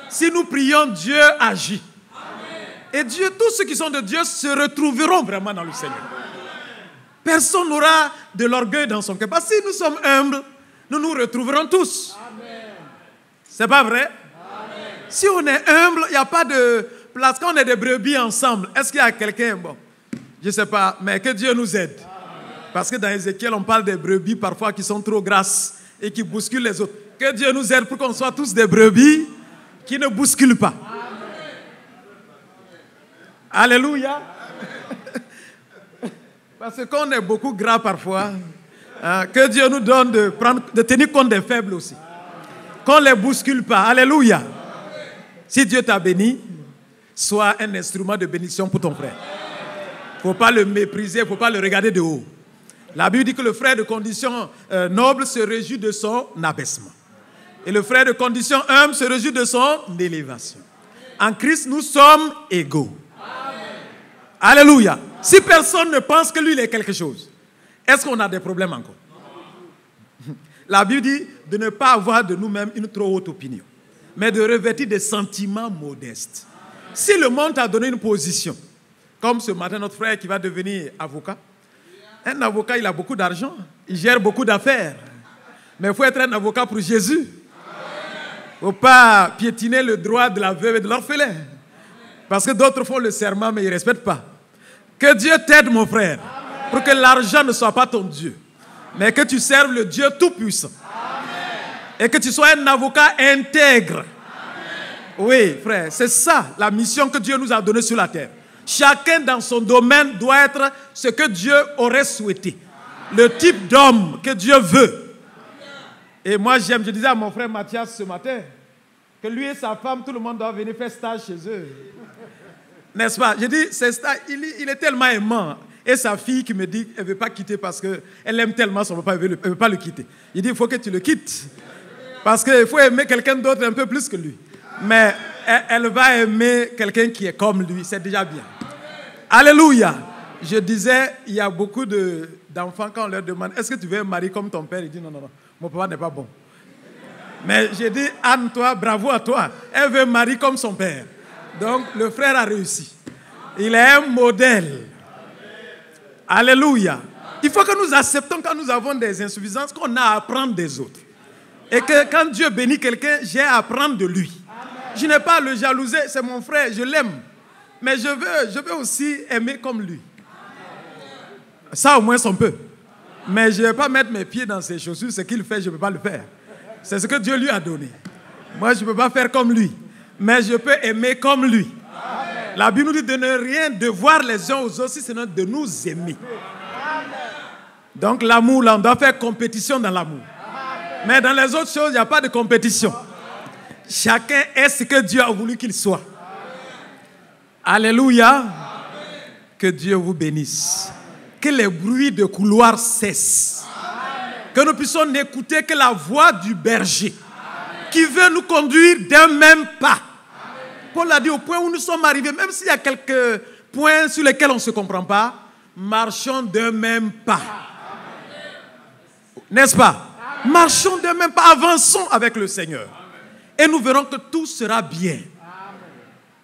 Si nous prions, Dieu agit. Amen. Et Dieu, tous ceux qui sont de Dieu se retrouveront vraiment dans le Seigneur. Personne n'aura de l'orgueil dans son cœur. Parce que si nous sommes humbles, nous nous retrouverons tous. C'est pas vrai? Amen. Si on est humble, il n'y a pas de place. Quand on est des brebis ensemble, est-ce qu'il y a quelqu'un, bon, je ne sais pas, mais que Dieu nous aide. Amen. Parce que dans Ézéchiel, on parle des brebis parfois qui sont trop grasses et qui bousculent les autres. Que Dieu nous aide pour qu'on soit tous des brebis qui ne bousculent pas. Amen. Alléluia. Parce que quand on est beaucoup gras parfois, que Dieu nous donne de tenir compte des faibles aussi. Qu'on ne les bouscule pas. Alléluia. Si Dieu t'a béni, sois un instrument de bénédiction pour ton frère. Il ne faut pas le mépriser, il ne faut pas le regarder de haut. La Bible dit que le frère de condition noble se réjouit de son abaissement. Et le frère de condition humble se réjouit de son élévation. En Christ, nous sommes égaux. Amen. Alléluia. Si personne ne pense que lui, il est quelque chose, est-ce qu'on a des problèmes encore? Non. La Bible dit de ne pas avoir de nous-mêmes une trop haute opinion, mais de revêtir des sentiments modestes. Si le monde t'a donné une position, comme ce matin notre frère qui va devenir avocat, un avocat, il a beaucoup d'argent, il gère beaucoup d'affaires, mais il faut être un avocat pour Jésus. Il ne faut pas piétiner le droit de la veuve et de l'orphelin, parce que d'autres font le serment, mais ils ne respectent pas. Que Dieu t'aide, mon frère, pour que l'argent ne soit pas ton Dieu, mais que tu serves le Dieu Tout-Puissant. Et que tu sois un avocat intègre. Oui, frère, c'est ça la mission que Dieu nous a donnée sur la terre. Chacun dans son domaine doit être ce que Dieu aurait souhaité. Le type d'homme que Dieu veut. Et moi, je disais à mon frère Mathias ce matin que lui et sa femme, tout le monde doit venir faire stage chez eux. N'est-ce pas? J'ai dit, il est tellement aimant. Et sa fille qui me dit qu'elle ne veut pas quitter parce qu'elle aime tellement son papa, elle ne veut pas le quitter. Il dit, il faut que tu le quittes. Parce qu'il faut aimer quelqu'un d'autre un peu plus que lui. Mais elle va aimer quelqu'un qui est comme lui, c'est déjà bien. Alléluia. Je disais, il y a beaucoup d'enfants, quand on leur demande, est-ce que tu veux un mari comme ton père? Il dit, non, mon papa n'est pas bon. Mais j'ai dit, Anne, toi, bravo à toi. Elle veut un mari comme son père. Donc, le frère a réussi. Il est un modèle. Alléluia. Il faut que nous acceptons quand nous avons des insuffisances qu'on a à apprendre des autres. Et que quand Dieu bénit quelqu'un, j'ai à apprendre de lui. Je n'ai pas à le jalouser, c'est mon frère, je l'aime. Mais je veux aussi aimer comme lui. Ça au moins on peut. Mais je ne vais pas mettre mes pieds dans ses chaussures, ce qu'il fait, je ne peux pas le faire. C'est ce que Dieu lui a donné. Moi, je ne peux pas faire comme lui. Mais je peux aimer comme lui. La Bible nous dit de ne rien devoir les uns aux autres, sinon de nous aimer. Donc l'amour, là, on doit faire compétition dans l'amour. Mais dans les autres choses, il n'y a pas de compétition. Chacun est ce que Dieu a voulu qu'il soit. Alléluia. Que Dieu vous bénisse. Que les bruits de couloir cessent. Que nous puissions n'écouter que la voix du berger qui veut nous conduire d'un même pas. Paul a dit au point où nous sommes arrivés, même s'il y a quelques points sur lesquels on ne se comprend pas, marchons d'un même pas. N'est-ce pas? Marchons d'un même pas, avançons avec le Seigneur. Et nous verrons que tout sera bien.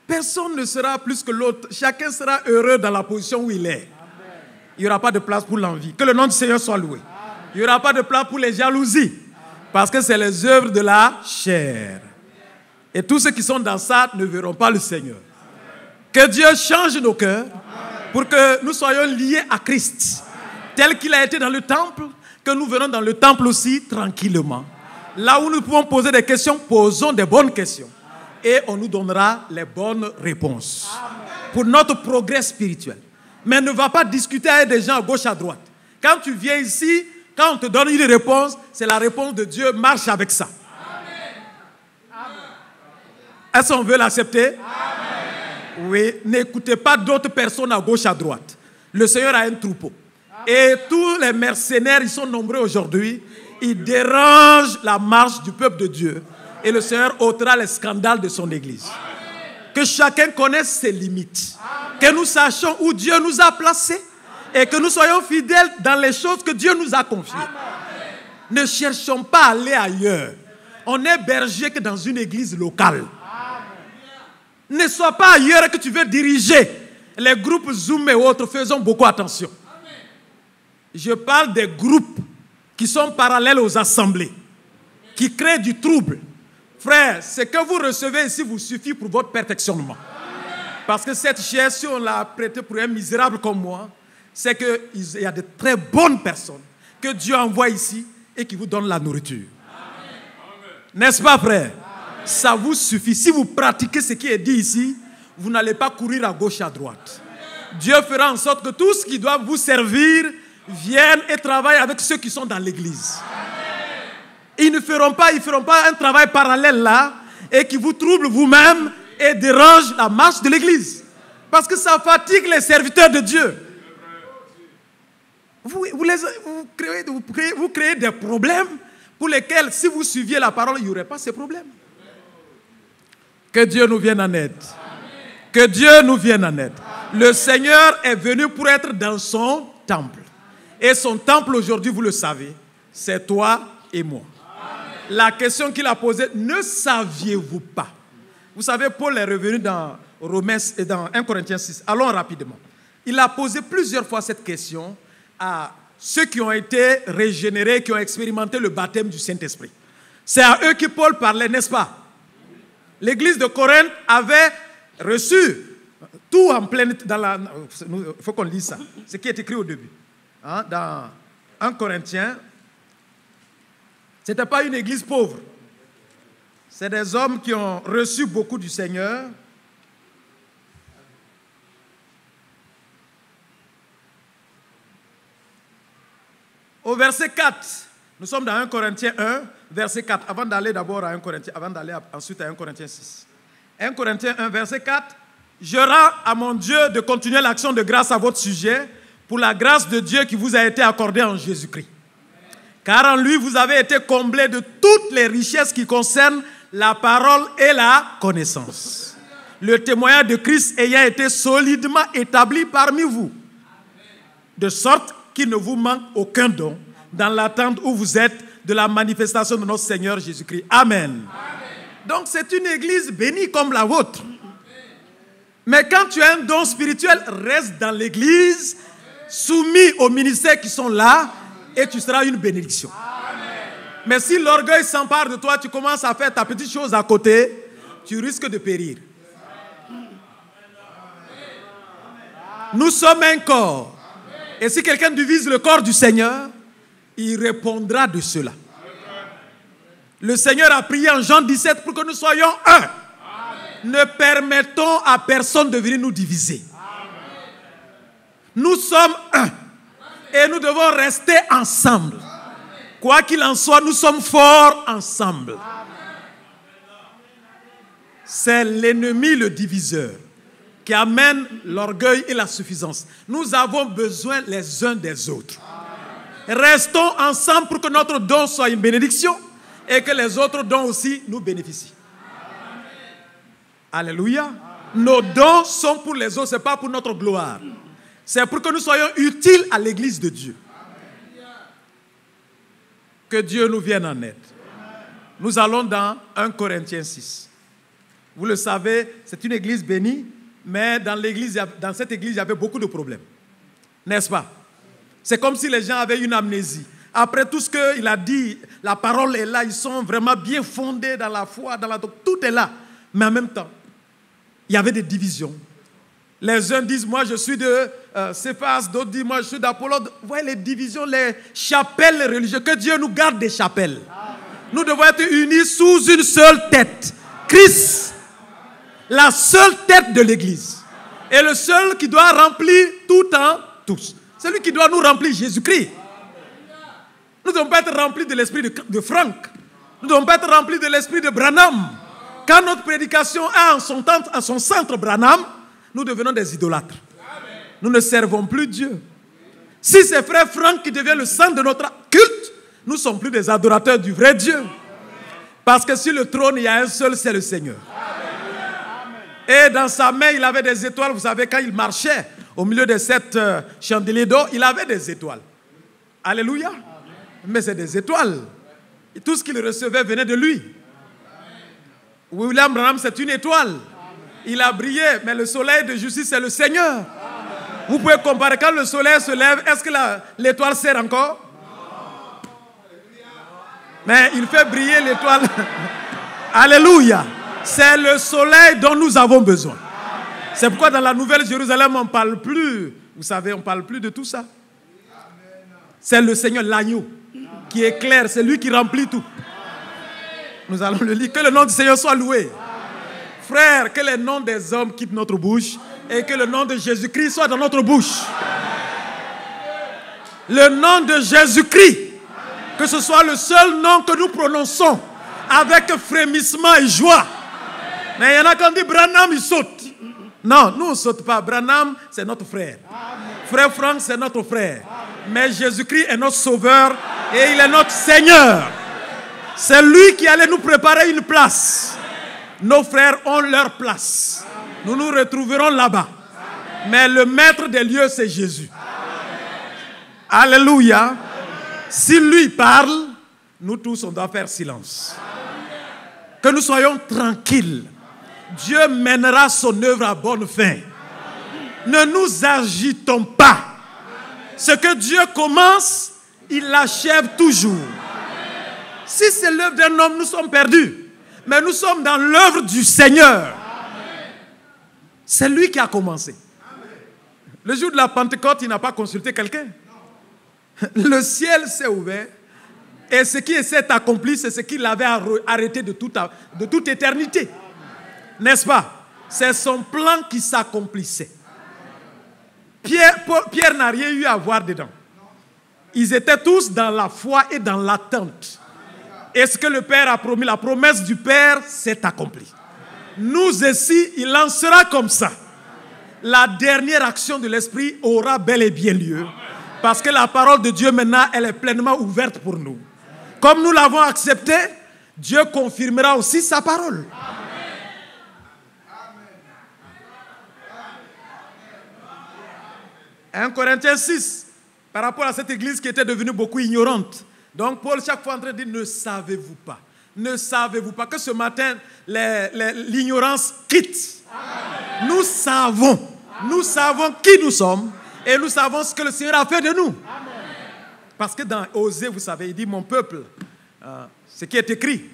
Personne ne sera plus que l'autre. Chacun sera heureux dans la position où il est. Il n'y aura pas de place pour l'envie. Que le nom du Seigneur soit loué. Il n'y aura pas de place pour les jalousies. Parce que c'est les œuvres de la chair. Et tous ceux qui sont dans ça ne verront pas le Seigneur. Que Dieu change nos cœurs pour que nous soyons liés à Christ. Tel qu'il a été dans le temple, que nous venons dans le temple aussi tranquillement. Là où nous pouvons poser des questions, posons des bonnes questions. Et on nous donnera les bonnes réponses. Pour notre progrès spirituel. Mais ne va pas discuter avec des gens à gauche, à droite. Quand tu viens ici, quand on te donne une réponse, c'est la réponse de Dieu, marche avec ça. Est-ce qu'on veut l'accepter? Oui, n'écoutez pas d'autres personnes à gauche, à droite. Le Seigneur a un troupeau. Et tous les mercenaires, ils sont nombreux aujourd'hui. Ils dérangent la marche du peuple de Dieu. Et le Seigneur ôtera les scandales de son église. Que chacun connaisse ses limites. Que nous sachions où Dieu nous a placés. Et que nous soyons fidèles dans les choses que Dieu nous a confiées. Ne cherchons pas à aller ailleurs. On est berger que dans une église locale. Ne sois pas ailleurs que tu veux diriger. Les groupes Zoom et autres, faisons beaucoup attention. Je parle des groupes qui sont parallèles aux assemblées, qui créent du trouble. Frère, ce que vous recevez ici vous suffit pour votre perfectionnement. Parce que cette chair, si on l'a prêtée pour un misérable comme moi, c'est qu'il y a de très bonnes personnes que Dieu envoie ici et qui vous donnent la nourriture. N'est-ce pas, frère? Ça vous suffit. Si vous pratiquez ce qui est dit ici, vous n'allez pas courir à gauche, à droite. Dieu fera en sorte que tout ce qui doit vous servir vienne et travaille avec ceux qui sont dans l'église. Ils ne feront pas un travail parallèle là et qui vous trouble vous-même et dérange la marche de l'église. Parce que ça fatigue les serviteurs de Dieu. Vous créez des problèmes pour lesquels, si vous suiviez la parole, il n'y aurait pas ces problèmes. Que Dieu nous vienne en aide. Que Dieu nous vienne en aide. Le Seigneur est venu pour être dans son temple. Et son temple aujourd'hui, vous le savez, c'est toi et moi. La question qu'il a posée, ne saviez-vous pas? Vous savez, Paul est revenu dans Romains et dans 1 Corinthiens 6. Allons rapidement. Il a posé plusieurs fois cette question à ceux qui ont été régénérés, qui ont expérimenté le baptême du Saint-Esprit. C'est à eux que Paul parlait, n'est-ce pas? L'église de Corinthe avait reçu tout en pleine... Il faut qu'on lise ça. Ce qui est écrit au début. Hein, dans 1 Corinthiens, ce n'était pas une église pauvre. C'est des hommes qui ont reçu beaucoup du Seigneur. Au verset 4, nous sommes dans 1 Corinthiens 1, verset 4. Avant d'aller d'abord à 1 Corinthiens, avant d'aller ensuite à 1 Corinthiens 6. 1 Corinthiens 1, verset 4. Je rends à mon Dieu de continuer l'action de grâce à votre sujet pour la grâce de Dieu qui vous a été accordée en Jésus-Christ. Car en lui, vous avez été comblés de toutes les richesses qui concernent la parole et la connaissance. Le témoignage de Christ ayant été solidement établi parmi vous, de sorte qu'il ne vous manque aucun don dans l'attente où vous êtes de la manifestation de notre Seigneur Jésus-Christ. Amen. Amen. Donc c'est une église bénie comme la vôtre. Mais quand tu as un don spirituel, reste dans l'église, soumis aux ministères qui sont là, et tu seras une bénédiction. Mais si l'orgueil s'empare de toi, tu commences à faire ta petite chose à côté, tu risques de périr. Nous sommes un corps. Et si quelqu'un divise le corps du Seigneur, il répondra de cela. Le Seigneur a prié en Jean 17 pour que nous soyons un. Ne permettons à personne de venir nous diviser. Nous sommes un. Et nous devons rester ensemble. Quoi qu'il en soit, nous sommes forts ensemble. C'est l'ennemi, le diviseur, qui amène l'orgueil et la suffisance. Nous avons besoin les uns des autres. Restons ensemble pour que notre don soit une bénédiction et que les autres dons aussi nous bénéficient. Alléluia. Nos dons sont pour les autres, ce n'est pas pour notre gloire. C'est pour que nous soyons utiles à l'église de Dieu. Que Dieu nous vienne en aide. Nous allons dans 1 Corinthiens 6. Vous le savez, c'est une église bénie, mais dans cette église, il y avait beaucoup de problèmes. N'est-ce pas? C'est comme si les gens avaient une amnésie. Après tout ce qu'il a dit, la parole est là, ils sont vraiment bien fondés dans la foi, tout est là. Mais en même temps, il y avait des divisions. Les uns disent, moi je suis de Céphas, d'autres disent, moi je suis d'Apollon. Vous voyez les divisions, les chapelles religieuses. Que Dieu nous garde des chapelles. Nous devons être unis sous une seule tête. Christ, la seule tête de l'église. Et le seul qui doit remplir tout en tous. Celui qui doit nous remplir, Jésus-Christ. Nous ne devons pas être remplis de l'esprit de Franck. Nous ne devons pas être remplis de l'esprit de Branham. Quand notre prédication a en son centre Branham, nous devenons des idolâtres. Nous ne servons plus Dieu. Si c'est frère Franck qui devient le centre de notre culte, nous ne sommes plus des adorateurs du vrai Dieu. Parce que sur le trône, il y a un seul, c'est le Seigneur. Et dans sa main, il avait des étoiles. Vous savez, quand il marchait au milieu de cette chandelier d'or, il avait des étoiles. Alléluia. Mais c'est des étoiles. Et tout ce qu'il recevait venait de lui. William Branham, c'est une étoile. Il a brillé, mais le soleil de justice, c'est le Seigneur. Vous pouvez comparer, quand le soleil se lève, est-ce que l'étoile sert encore? Mais il fait briller l'étoile. Alléluia. C'est le soleil dont nous avons besoin. C'est pourquoi dans la Nouvelle Jérusalem, on ne parle plus. Vous savez, on ne parle plus de tout ça. C'est le Seigneur, l'agneau, qui éclaire. C'est lui qui remplit tout. Nous allons le lire. Que le nom du Seigneur soit loué. Frères, que les noms des hommes quittent notre bouche et que le nom de Jésus-Christ soit dans notre bouche. Le nom de Jésus-Christ, que ce soit le seul nom que nous prononçons avec frémissement et joie. Mais il y en a qui ont dit Branham, il saute. Non, nous on ne saute pas. Branham, c'est notre frère. Frère Franck, c'est notre frère. Mais Jésus-Christ est notre sauveur et il est notre Seigneur. C'est lui qui allait nous préparer une place. Nos frères ont leur place. Nous nous retrouverons là-bas. Mais le maître des lieux, c'est Jésus. Alléluia. Si lui parle, nous tous, on doit faire silence. Que nous soyons tranquilles. Dieu mènera son œuvre à bonne fin. Ne nous agitons pas. Ce que Dieu commence, il l'achève toujours. Si c'est l'œuvre d'un homme, nous sommes perdus. Mais nous sommes dans l'œuvre du Seigneur. C'est lui qui a commencé. Le jour de la Pentecôte, il n'a pas consulté quelqu'un. Le ciel s'est ouvert. Et ce qui s'est accompli, c'est ce qu'il avait arrêté de toute éternité. N'est-ce pas? C'est son plan qui s'accomplissait. Pierre n'a rien eu à voir dedans. Ils étaient tous dans la foi et dans l'attente. Et ce que le Père a promis, la promesse du Père s'est accomplie. Nous ici, il en sera comme ça. La dernière action de l'Esprit aura bel et bien lieu. Parce que la parole de Dieu maintenant, elle est pleinement ouverte pour nous. Comme nous l'avons accepté, Dieu confirmera aussi sa parole. 1 Corinthiens 6, par rapport à cette église qui était devenue beaucoup ignorante. Donc Paul, chaque fois en train de dire, ne savez-vous pas? Ne savez-vous pas que ce matin, l'ignorance quitte? Amen. Nous savons qui nous sommes et nous savons ce que le Seigneur a fait de nous. Parce que dans Osée, vous savez, il dit mon peuple, ce qui est écrit.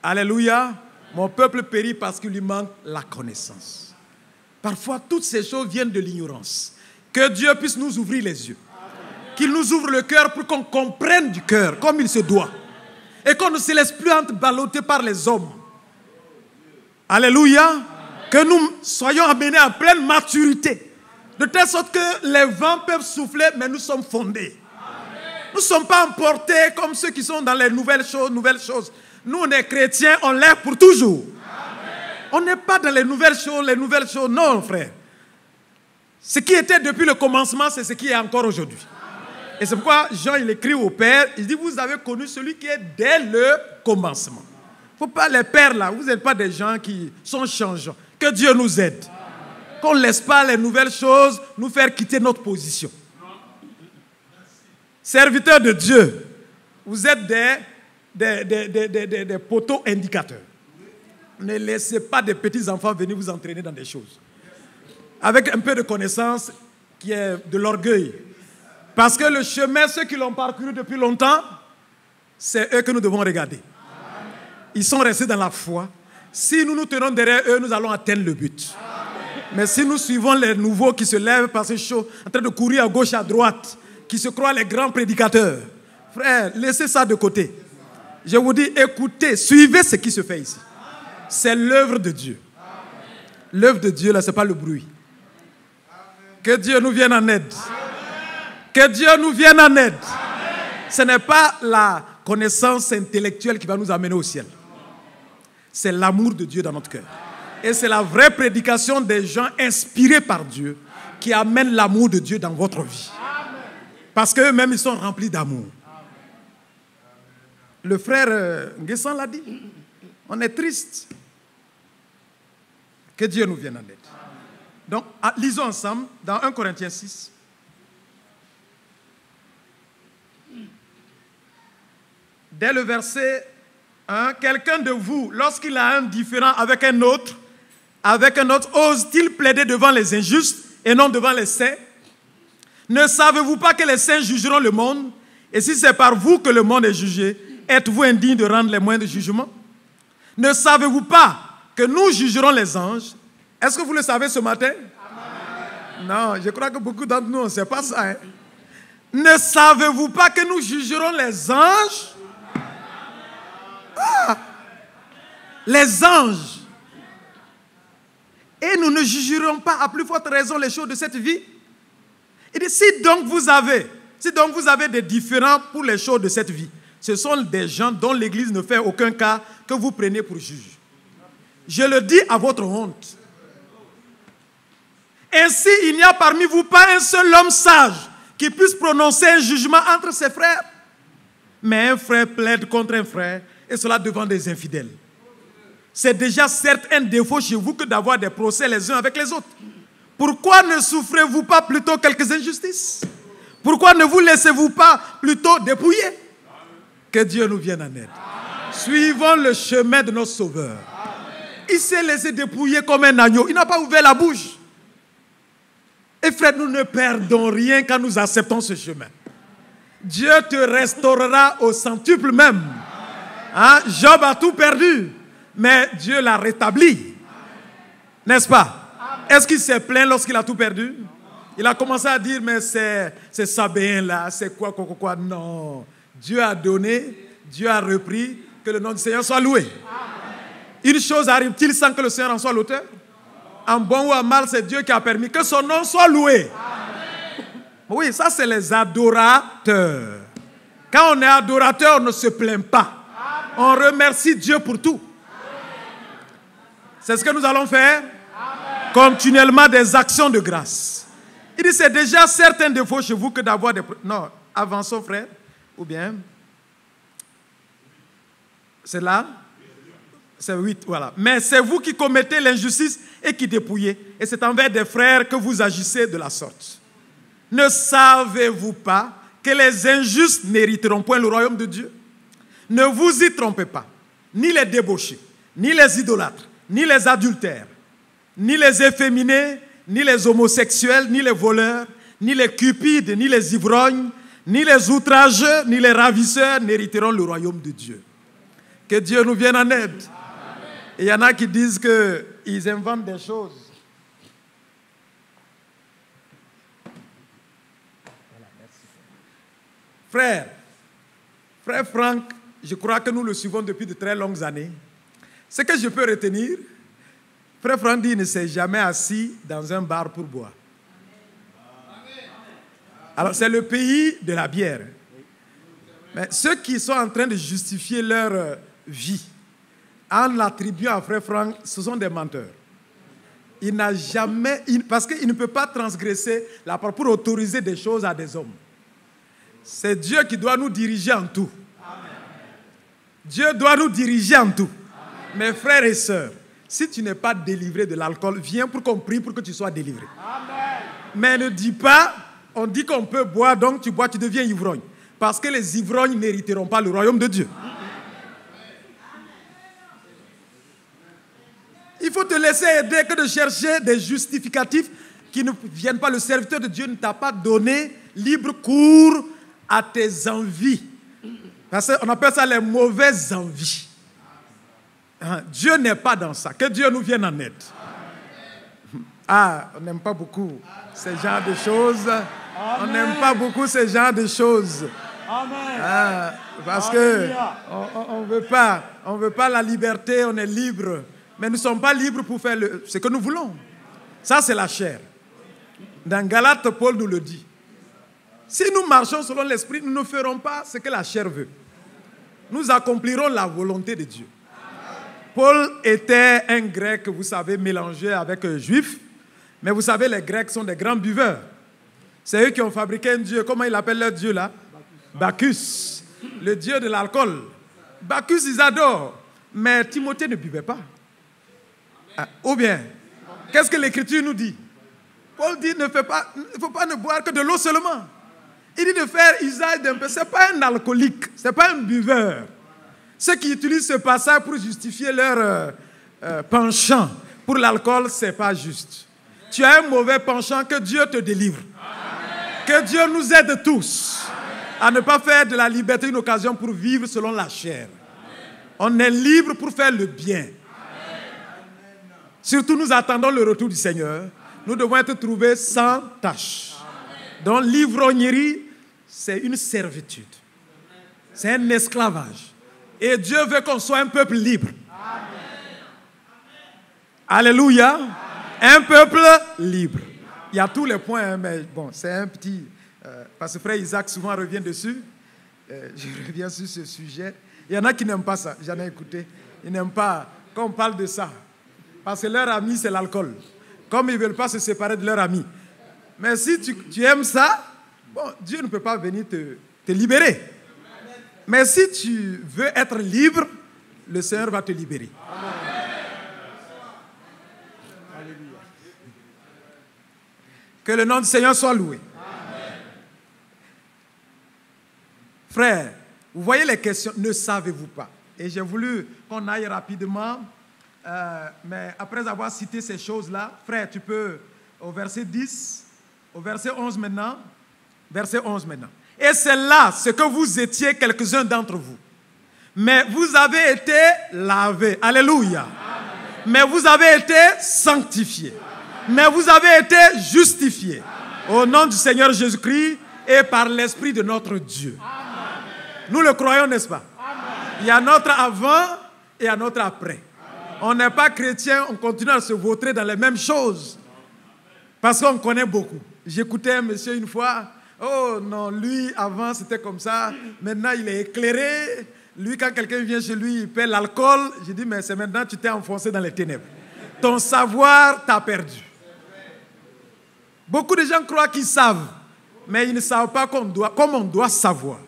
Alléluia, mon peuple périt parce qu'il lui manque la connaissance. Parfois, toutes ces choses viennent de l'ignorance. Que Dieu puisse nous ouvrir les yeux. Qu'il nous ouvre le cœur pour qu'on comprenne du cœur comme il se doit. Et qu'on ne se laisse plus balloter par les hommes. Alléluia. Que nous soyons amenés à pleine maturité. De telle sorte que les vents peuvent souffler, mais nous sommes fondés. Nous ne sommes pas emportés comme ceux qui sont dans les nouvelles choses. Nous, on est chrétiens, on l'est pour toujours. On n'est pas dans les nouvelles choses. Non, frère. Ce qui était depuis le commencement, c'est ce qui est encore aujourd'hui. Et c'est pourquoi Jean, il écrit au Père, il dit, vous avez connu celui qui est dès le commencement. Il ne faut pas les pères là, vous n'êtes pas des gens qui sont changeants. Que Dieu nous aide. Qu'on ne laisse pas les nouvelles choses nous faire quitter notre position. Serviteurs de Dieu, vous êtes des poteaux indicateurs. Ne laissez pas des petits enfants venir vous entraîner dans des choses. Avec un peu de connaissance qui est de l'orgueil. Parce que le chemin, ceux qui l'ont parcouru depuis longtemps, c'est eux que nous devons regarder. Ils sont restés dans la foi. Si nous nous tenons derrière eux, nous allons atteindre le but. Mais si nous suivons les nouveaux qui se lèvent par ces choses, en train de courir à gauche, à droite, qui se croient les grands prédicateurs, frère, laissez ça de côté. Je vous dis, écoutez, suivez ce qui se fait ici. C'est l'œuvre de Dieu. L'œuvre de Dieu, là, ce n'est pas le bruit. Que Dieu nous vienne en aide. Que Dieu nous vienne en aide. Ce n'est pas la connaissance intellectuelle qui va nous amener au ciel. C'est l'amour de Dieu dans notre cœur. Et c'est la vraie prédication des gens inspirés par Dieu qui amène l'amour de Dieu dans votre vie. Parce qu'eux-mêmes, ils sont remplis d'amour. Le frère Nguessan l'a dit. On est triste. Que Dieu nous vienne en aide. Donc, lisons ensemble dans 1 Corinthiens 6. Dès le verset 1, quelqu'un de vous, lorsqu'il a un différend avec un autre, ose-t-il plaider devant les injustes et non devant les saints? Ne savez-vous pas que les saints jugeront le monde? Et si c'est par vous que le monde est jugé, êtes-vous indigne de rendre les moindres jugements? Ne savez-vous pas que nous jugerons les anges? Est-ce que vous le savez ce matin? Amen. Non, je crois que beaucoup d'entre nous, on ne sait pas ça. Hein? Ne savez-vous pas que nous jugerons les anges? Ah, les anges. Et nous ne jugerons pas à plus forte raison les choses de cette vie. Il dit, si donc vous avez des différends pour les choses de cette vie, ce sont des gens dont l'Église ne fait aucun cas que vous prenez pour juge. Je le dis à votre honte. Ainsi, il n'y a parmi vous pas un seul homme sage qui puisse prononcer un jugement entre ses frères. Mais un frère plaide contre un frère, et cela devant des infidèles. C'est déjà certes un défaut chez vous que d'avoir des procès les uns avec les autres. Pourquoi ne souffrez-vous pas plutôt quelques injustices? Pourquoi ne vous laissez-vous pas plutôt dépouiller? Que Dieu nous vienne en aide. Suivons le chemin de notre Sauveur. Il s'est laissé dépouiller comme un agneau. Il n'a pas ouvert la bouche. Et frère, nous ne perdons rien quand nous acceptons ce chemin. Dieu te restaurera au centuple même. Hein? Job a tout perdu, mais Dieu l'a rétabli. N'est-ce pas? Est-ce qu'il s'est plaint lorsqu'il a tout perdu? Il a commencé à dire, mais c'est Sabéen là, c'est quoi. Non. Dieu a donné, Dieu a repris, que le nom du Seigneur soit loué. Une chose arrive-t-il sans que le Seigneur en soit l'auteur? En bon ou en mal, c'est Dieu qui a permis que son nom soit loué. Oui, ça c'est les adorateurs. Quand on est adorateur, on ne se plaint pas. On remercie Dieu pour tout. C'est ce que nous allons faire. Continuellement des actions de grâce. Il dit, c'est déjà certains défauts chez vous que d'avoir des... Non, avançons frère. Ou bien... C'est là? C'est 8, voilà. Mais c'est vous qui commettez l'injustice et qui dépouillez. Et c'est envers des frères que vous agissez de la sorte. Ne savez-vous pas que les injustes n'hériteront point le royaume de Dieu? Ne vous y trompez pas. Ni les débauchés, ni les idolâtres, ni les adultères, ni les efféminés, ni les homosexuels, ni les voleurs, ni les cupides, ni les ivrognes, ni les outrageux, ni les ravisseurs n'hériteront le royaume de Dieu. Que Dieu nous vienne en aide. Et il y en a qui disent qu'ils inventent des choses. Frère Franck, je crois que nous le suivons depuis de très longues années. Ce que je peux retenir, Frère Franck dit qu'il ne s'est jamais assis dans un bar pour boire. Alors c'est le pays de la bière. Mais ceux qui sont en train de justifier leur vie en l'attribuant à Frère Franck, ce sont des menteurs. Il n'a jamais, parce qu'il ne peut pas transgresser la parole pour autoriser des choses à des hommes. C'est Dieu qui doit nous diriger en tout. Amen. Dieu doit nous diriger en tout. Amen. Mes frères et sœurs, si tu n'es pas délivré de l'alcool, viens pour qu'on prie pour que tu sois délivré. Amen. Mais ne dis pas, on dit qu'on peut boire, donc tu bois, tu deviens ivrogne. Parce que les ivrognes n'hériteront pas le royaume de Dieu. Amen. Il faut te laisser aider que de chercher des justificatifs qui ne viennent pas. Le serviteur de Dieu ne t'a pas donné libre cours à tes envies. Parce qu'on appelle ça les mauvaises envies. Dieu n'est pas dans ça. Que Dieu nous vienne en aide. Ah, on n'aime pas beaucoup ce genre de choses. Amen. On n'aime pas beaucoup ce genre de choses. Ah, parce que on veut pas la liberté, on est libre. Mais nous ne sommes pas libres pour faire ce que nous voulons. Ça, c'est la chair. Dans Galates, Paul nous le dit. Si nous marchons selon l'esprit, nous ne ferons pas ce que la chair veut. Nous accomplirons la volonté de Dieu. Paul était un grec, vous savez, mélangé avec un juif. Mais vous savez, les Grecs sont des grands buveurs. C'est eux qui ont fabriqué un dieu. Comment ils appellent leur dieu là? Bacchus. Le dieu de l'alcool. Bacchus, ils adorent. Mais Timothée ne buvait pas. Ou bien, qu'est-ce que l'Écriture nous dit? Paul dit, il ne faut pas ne boire que de l'eau seulement. Il dit de faire usage d'un peu. Ce n'est pas un alcoolique, ce n'est pas un buveur. Ceux qui utilisent ce passage pour justifier leur penchant pour l'alcool, ce n'est pas juste. Tu as un mauvais penchant, que Dieu te délivre. Amen. Que Dieu nous aide tous. Amen. À ne pas faire de la liberté une occasion pour vivre selon la chair. Amen. On est libre pour faire le bien. Amen. Surtout, nous attendons le retour du Seigneur. Nous devons être trouvés sans tâche. Donc l'ivrognerie, c'est une servitude. C'est un esclavage. Et Dieu veut qu'on soit un peuple libre. Amen. Alléluia. Amen. Un peuple libre. Il y a tous les points, hein, mais bon, c'est un petit... parce que frère Isaac souvent revient dessus. Je reviens sur ce sujet. Il y en a qui n'aiment pas ça. J'en ai écouté. Ils n'aiment pas quand on parle de ça. Parce que leur ami, c'est l'alcool. Comme ils ne veulent pas se séparer de leur ami. Mais si tu aimes ça, bon, Dieu ne peut pas venir te libérer. Mais si tu veux être libre, le Seigneur va te libérer. Amen. Que le nom du Seigneur soit loué. Amen. Frère, vous voyez les questions, ne savez-vous pas? Et j'ai voulu qu'on aille rapidement, mais après avoir cité ces choses-là, frère, tu peux au verset 10, au verset 11 maintenant, verset 11 maintenant. Et c'est là ce que vous étiez quelques-uns d'entre vous. Mais vous avez été lavés. Alléluia. Amen. Mais vous avez été sanctifiés. Mais vous avez été justifiés. Amen. Au nom du Seigneur Jésus-Christ et par l'Esprit de notre Dieu. Amen. Nous le croyons, n'est-ce pas? Amen. Il y a notre avant et un autre après. Amen. On n'est pas chrétien, on continue à se vautrer dans les mêmes choses. Parce qu'on connaît beaucoup. J'écoutais un monsieur une fois. Oh non, lui, avant, c'était comme ça. Maintenant, il est éclairé. Lui, quand quelqu'un vient chez lui, il paie l'alcool. J'ai dit, mais c'est maintenant que tu t'es enfoncé dans les ténèbres. Ton savoir t'a perdu. Beaucoup de gens croient qu'ils savent, mais ils ne savent pas comme on doit savoir.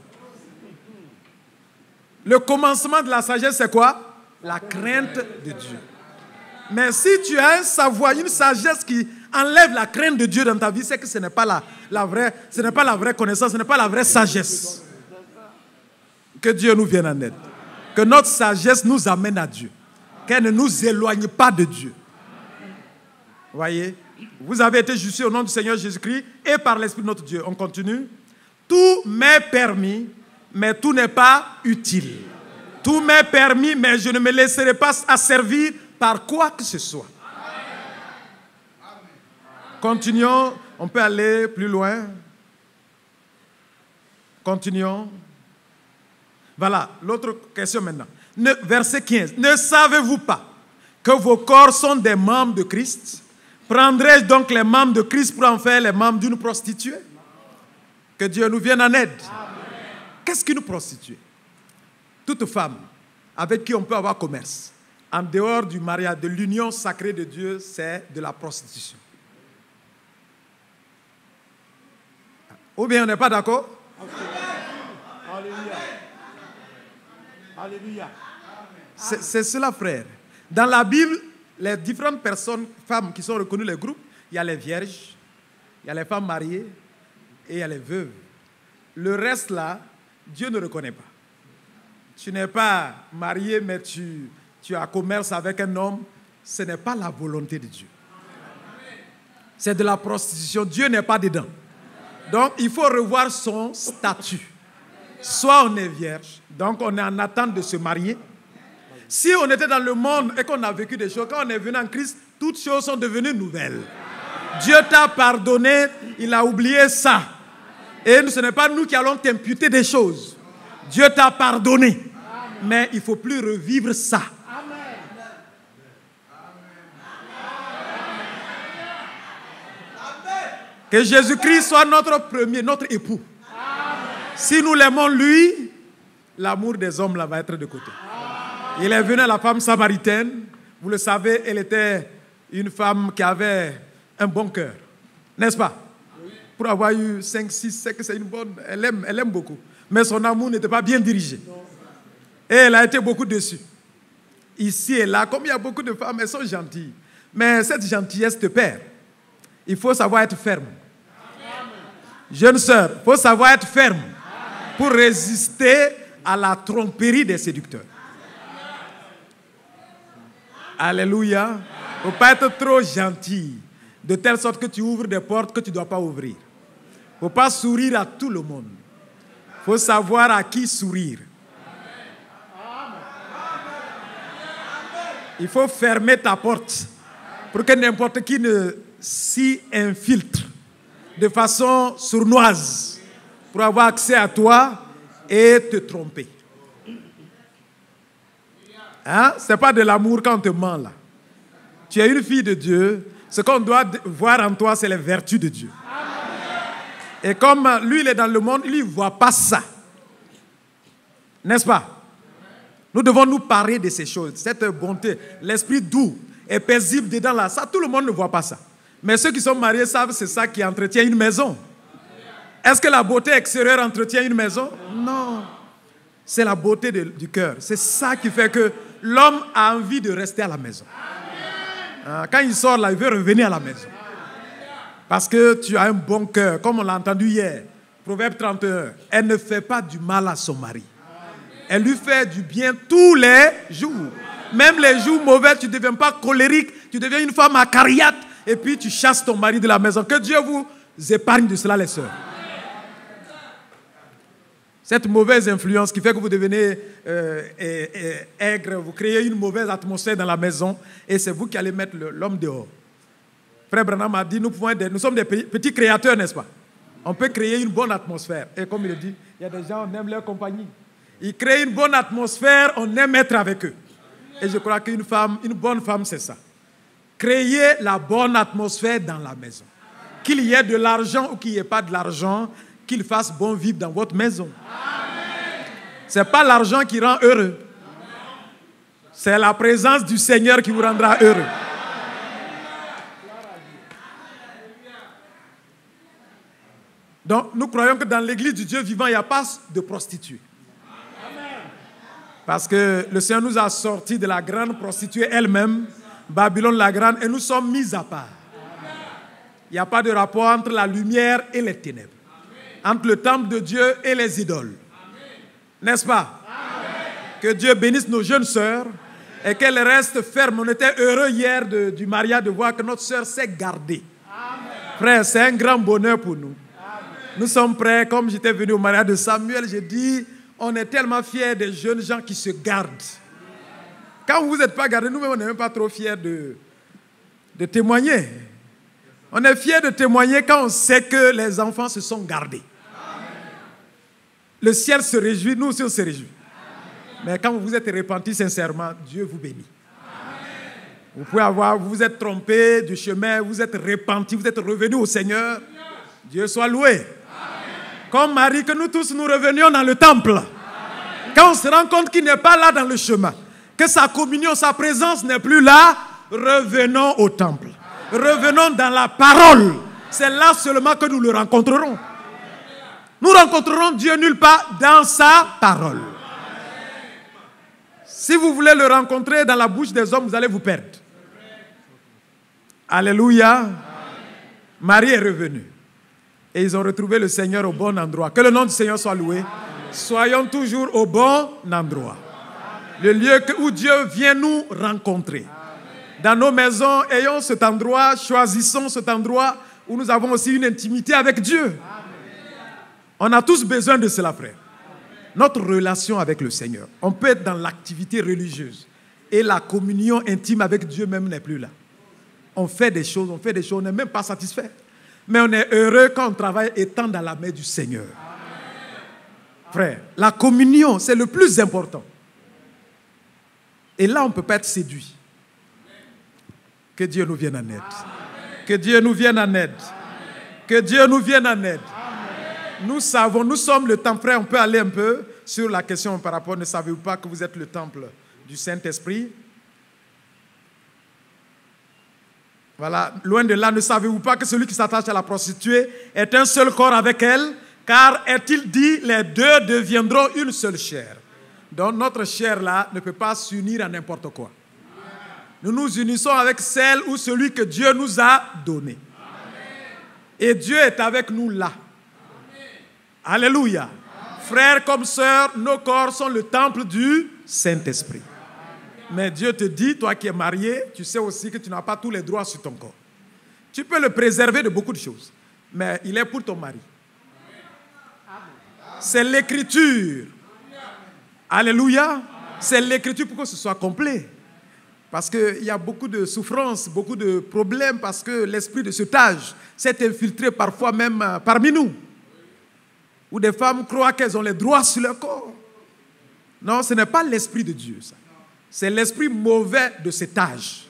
Le commencement de la sagesse, c'est quoi? La crainte de Dieu. Mais si tu as un savoir, une sagesse qui enlève la crainte de Dieu dans ta vie, c'est que ce n'est pas la vraie connaissance, ce n'est pas la vraie sagesse. Que Dieu nous vienne en aide. Que notre sagesse nous amène à Dieu. Qu'elle ne nous éloigne pas de Dieu. Voyez, vous avez été justifiés au nom du Seigneur Jésus-Christ et par l'Esprit de notre Dieu. On continue. Tout m'est permis, mais tout n'est pas utile. Tout m'est permis, mais je ne me laisserai pas asservir par quoi que ce soit. Continuons, on peut aller plus loin. Continuons. Voilà, l'autre question maintenant. Verset 15. Ne savez-vous pas que vos corps sont des membres de Christ? Prendrai-je donc les membres de Christ pour en faire les membres d'une prostituée? Que Dieu nous vienne en aide. Qu'est-ce qu'une prostituée? Toute femme avec qui on peut avoir commerce, en dehors du mariage, de l'union sacrée de Dieu, c'est de la prostitution. Ou bien on n'est pas d'accord? Alléluia. Alléluia. C'est cela, frère. Dans la Bible, les différentes personnes, femmes qui sont reconnues, les groupes, il y a les vierges, il y a les femmes mariées et il y a les veuves. Le reste là, Dieu ne reconnaît pas. Tu n'es pas marié, mais tu as commerce avec un homme. Ce n'est pas la volonté de Dieu. C'est de la prostitution. Dieu n'est pas dedans. Donc, il faut revoir son statut. Soit on est vierge, donc on est en attente de se marier. Si on était dans le monde et qu'on a vécu des choses, quand on est venu en Christ, toutes choses sont devenues nouvelles. Dieu t'a pardonné, il a oublié ça. Et ce n'est pas nous qui allons t'imputer des choses. Dieu t'a pardonné. Mais il ne faut plus revivre ça. Que Jésus-Christ soit notre premier, notre époux. Si nous l'aimons lui, l'amour des hommes là va être de côté. Il est venu à la femme samaritaine. Vous le savez, elle était une femme qui avait un bon cœur. N'est-ce pas? Pour avoir eu 5, 6, 7, c'est une bonne... Elle aime beaucoup. Mais son amour n'était pas bien dirigé. Et elle a été beaucoup déçue. Ici et là, comme il y a beaucoup de femmes, elles sont gentilles. Mais cette gentillesse te perd. Il faut savoir être ferme. Jeune sœur, il faut savoir être ferme pour résister à la tromperie des séducteurs. Alléluia. Il ne faut pas être trop gentil, de telle sorte que tu ouvres des portes que tu ne dois pas ouvrir. Il ne faut pas sourire à tout le monde. Il faut savoir à qui sourire. Il faut fermer ta porte pour que n'importe qui ne s'y infiltre de façon sournoise pour avoir accès à toi et te tromper. Hein? Ce n'est pas de l'amour quand on te ment là. Tu es une fille de Dieu. Ce qu'on doit voir en toi, c'est les vertus de Dieu. Et comme lui, il est dans le monde, il ne voit pas ça. N'est-ce pas? Nous devons nous parer de ces choses, cette bonté, l'esprit doux et paisible dedans là. Ça, tout le monde ne voit pas ça. Mais ceux qui sont mariés savent que c'est ça qui entretient une maison. Est-ce que la beauté extérieure entretient une maison? Non. C'est la beauté du cœur. C'est ça qui fait que l'homme a envie de rester à la maison. Quand il sort là, il veut revenir à la maison. Parce que tu as un bon cœur, comme on l'a entendu hier. Proverbe 31. Elle ne fait pas du mal à son mari. Elle lui fait du bien tous les jours. Même les jours mauvais, tu ne deviens pas colérique, tu deviens une femme acariate et puis tu chasses ton mari de la maison. Que Dieu vous épargne de cela, les sœurs. Cette mauvaise influence qui fait que vous devenez aigre, vous créez une mauvaise atmosphère dans la maison et c'est vous qui allez mettre l'homme dehors. Frère Branham a dit, nous sommes des petits créateurs, n'est-ce pas? On peut créer une bonne atmosphère. Et comme il dit, il y a des gens, on aime leur compagnie. Ils créent une bonne atmosphère, on aime être avec eux. Et je crois qu'une bonne femme, c'est ça. Créer la bonne atmosphère dans la maison. Qu'il y ait de l'argent ou qu'il n'y ait pas de l'argent, qu'il fasse bon vivre dans votre maison. Ce n'est pas l'argent qui rend heureux. C'est la présence du Seigneur qui vous rendra heureux. Donc, nous croyons que dans l'église du Dieu vivant, il n'y a pas de prostituées. Parce que le Seigneur nous a sortis de la grande prostituée elle-même, Babylone la grande, et nous sommes mis à part. Il n'y a pas de rapport entre la lumière et les ténèbres. Entre le temple de Dieu et les idoles. N'est-ce pas? Que Dieu bénisse nos jeunes sœurs Et qu'elle reste ferme. On était heureux hier du mariage de voir que notre sœur s'est gardée. Amen. Frère, c'est un grand bonheur pour nous. Amen. Nous sommes prêts. Comme j'étais venu au mariage de Samuel, j'ai dit, on est tellement fiers des jeunes gens qui se gardent. Quand vous n'êtes pas gardés, nous-mêmes, on n'est même pas trop fiers de témoigner. On est fiers de témoigner quand on sait que les enfants se sont gardés. Amen. Le ciel se réjouit, nous aussi on se réjouit. Mais quand vous êtes repentis sincèrement, Dieu vous bénit. Amen. Vous pouvez vous vous êtes trompé du chemin, vous êtes repentis, vous êtes revenus au Seigneur. Dieu soit loué. Amen. Comme Marie, que nous tous nous revenions dans le temple. Amen. Quand on se rend compte qu'il n'est pas là dans le chemin, que sa communion, sa présence n'est plus là, revenons au temple. Revenons dans la parole. C'est là seulement que nous le rencontrerons. Nous rencontrerons Dieu nulle part dans sa parole. Si vous voulez le rencontrer dans la bouche des hommes, vous allez vous perdre. Alléluia. Marie est revenue. Et ils ont retrouvé le Seigneur au bon endroit. Que le nom du Seigneur soit loué. Soyons toujours au bon endroit. Le lieu où Dieu vient nous rencontrer. Dans nos maisons, ayons cet endroit, choisissons cet endroit où nous avons aussi une intimité avec Dieu. On a tous besoin de cela, frère. Notre relation avec le Seigneur. On peut être dans l'activité religieuse et la communion intime avec Dieu même n'est plus là. On fait des choses, on n'est même pas satisfait. Mais on est heureux quand on travaille étant dans la main du Seigneur. Frère, la communion, c'est le plus important. Et là, on ne peut pas être séduit. Que Dieu nous vienne en aide. Que Dieu nous vienne en aide. Que Dieu nous vienne en aide. Nous savons, nous sommes le temple. Frère, on peut aller un peu sur la question par rapport, ne savez-vous pas que vous êtes le temple du Saint-Esprit? Voilà, loin de là, ne savez-vous pas que celui qui s'attache à la prostituée est un seul corps avec elle? Car est-il dit, les deux deviendront une seule chair. Donc notre chair là ne peut pas s'unir à n'importe quoi. Nous nous unissons avec celle ou celui que Dieu nous a donné. Et Dieu est avec nous là. Alléluia. Frères comme sœurs, nos corps sont le temple du Saint-Esprit. Mais Dieu te dit, toi qui es marié, tu sais aussi que tu n'as pas tous les droits sur ton corps. Tu peux le préserver de beaucoup de choses, mais il est pour ton mari. C'est l'écriture. Alléluia. C'est l'écriture pour que ce soit complet. Parce qu'il y a beaucoup de souffrances, beaucoup de problèmes, parce que l'esprit de cet âge s'est infiltré parfois même parmi nous. Où des femmes croient qu'elles ont les droits sur leur corps. Non, ce n'est pas l'esprit de Dieu, ça. C'est l'esprit mauvais de cet âge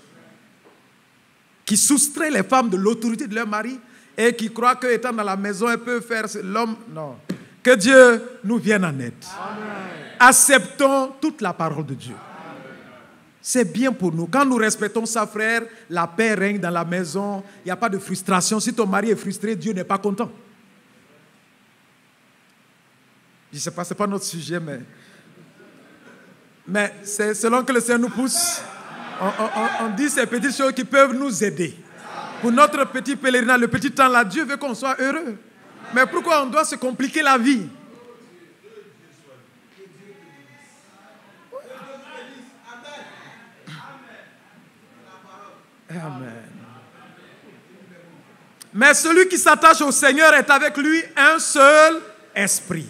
qui soustrait les femmes de l'autorité de leur mari et qui croient qu'étant dans la maison, elles peuvent faire l'homme. Non. Que Dieu nous vienne en aide. Amen. Acceptons toute la parole de Dieu. C'est bien pour nous. Quand nous respectons ça, frère, la paix règne dans la maison. Il n'y a pas de frustration. Si ton mari est frustré, Dieu n'est pas content. Je ne sais pas, ce n'est pas notre sujet, mais c'est selon que le Seigneur nous pousse. On dit ces petites choses qui peuvent nous aider. Pour notre petit pèlerinage, le petit temps là, Dieu veut qu'on soit heureux. Mais pourquoi on doit se compliquer la vie? Amen. Mais celui qui s'attache au Seigneur est avec lui un seul esprit.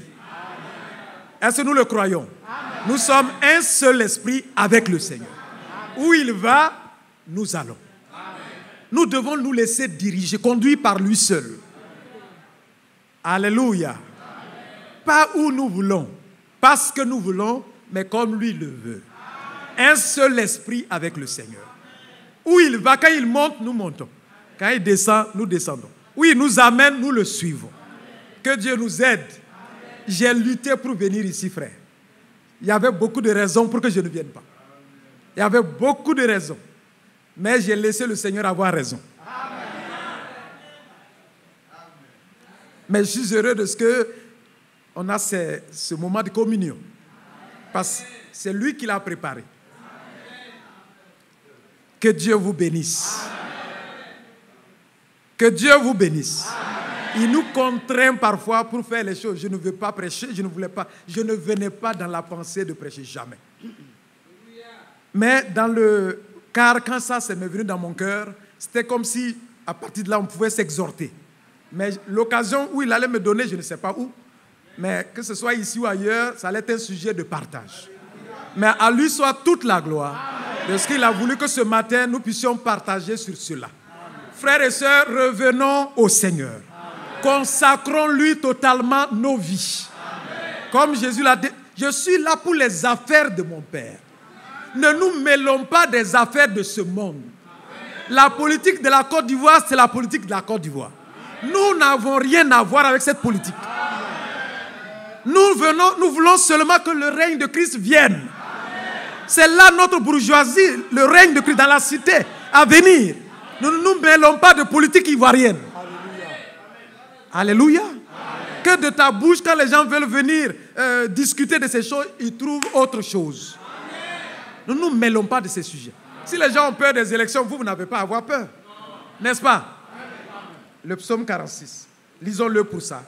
Est-ce que nous le croyons? Amen. Nous sommes un seul esprit avec le Seigneur. Amen. Où il va, nous allons. Amen. Nous devons nous laisser diriger, conduire par lui seul. Amen. Alléluia. Amen. Pas où nous voulons, pas ce que nous voulons, mais comme lui le veut. Amen. Un seul esprit avec le Seigneur. Où il va, quand il monte, nous montons. Quand il descend, nous descendons. Où il nous amène, nous le suivons. Que Dieu nous aide. J'ai lutté pour venir ici, frère. Il y avait beaucoup de raisons pour que je ne vienne pas. Il y avait beaucoup de raisons. Mais j'ai laissé le Seigneur avoir raison. Amen. Mais je suis heureux de ce qu'on a ce moment de communion. Parce que c'est lui qui l'a préparé. Que Dieu vous bénisse. Que Dieu vous bénisse. Il nous contraint parfois pour faire les choses. Je ne veux pas prêcher, je ne venais pas dans la pensée de prêcher, jamais. Mais quand ça m'est venu dans mon cœur, c'était comme si, à partir de là, on pouvait s'exhorter. Mais l'occasion où il allait me donner, je ne sais pas où, mais que ce soit ici ou ailleurs, ça allait être un sujet de partage. Mais à lui soit toute la gloire de ce qu'il a voulu que ce matin, nous puissions partager sur cela. Frères et sœurs, revenons au Seigneur. Consacrons-lui totalement nos vies. Comme Jésus l'a dit, je suis là pour les affaires de mon Père. Ne nous mêlons pas des affaires de ce monde. La politique de la Côte d'Ivoire, c'est la politique de la Côte d'Ivoire. Nous n'avons rien à voir avec cette politique. Nous voulons seulement que le règne de Christ vienne. C'est là notre bourgeoisie, le règne de Christ dans la cité à venir. Nous ne nous mêlons pas de politique ivoirienne. Alléluia. Que de ta bouche, quand les gens veulent venir discuter de ces choses, ils trouvent autre chose. Nous ne nous mêlons pas de ces sujets. Si les gens ont peur des élections, vous n'avez pas à avoir peur. N'est-ce pas? Le psaume 46. Lisons-le pour ça.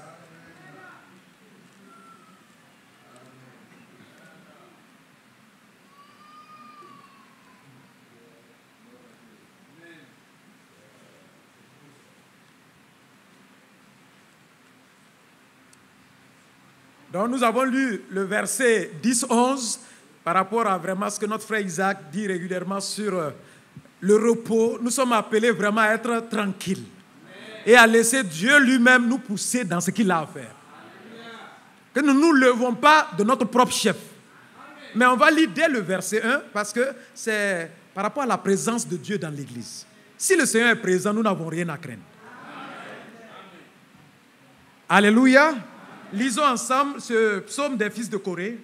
Donc nous avons lu le verset 10-11 par rapport à vraiment ce que notre frère Isaac dit régulièrement sur le repos. Nous sommes appelés vraiment à être tranquilles et à laisser Dieu lui-même nous pousser dans ce qu'il a à faire. Que nous ne nous levons pas de notre propre chef. Mais on va lire dès le verset 1 parce que c'est par rapport à la présence de Dieu dans l'église. Si le Seigneur est présent, nous n'avons rien à craindre. Alléluia. Lisons ensemble ce psaume des fils de Corée.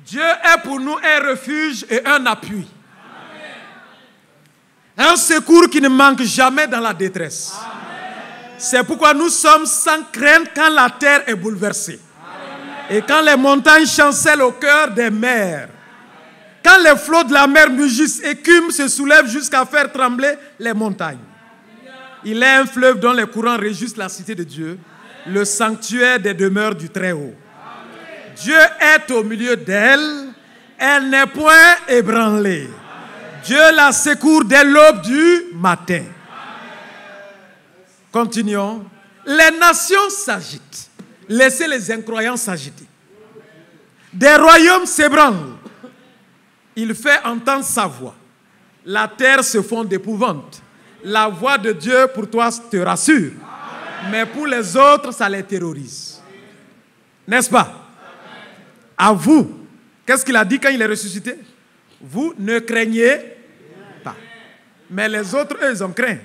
Dieu est pour nous un refuge et un appui. Amen. Un secours qui ne manque jamais dans la détresse. Amen. C'est pourquoi nous sommes sans crainte quand la terre est bouleversée. Amen. Et quand les montagnes chancellent au cœur des mers. Quand les flots de la mer mugissent, écument, se soulèvent jusqu'à faire trembler les montagnes. Il est un fleuve dont les courants réjouissent la cité de Dieu, le sanctuaire des demeures du Très-Haut. Dieu est au milieu d'elle, elle n'est point ébranlée. Dieu la secourt dès l'aube du matin. Continuons. Les nations s'agitent. Laissez les incroyants s'agiter. Des royaumes s'ébranlent. Il fait entendre sa voix. La terre se fond d'épouvante. La voix de Dieu pour toi te rassure. Mais pour les autres, ça les terrorise. N'est-ce pas? À vous. Qu'est-ce qu'il a dit quand il est ressuscité? Vous ne craignez pas. Mais les autres, eux, ils ont craint.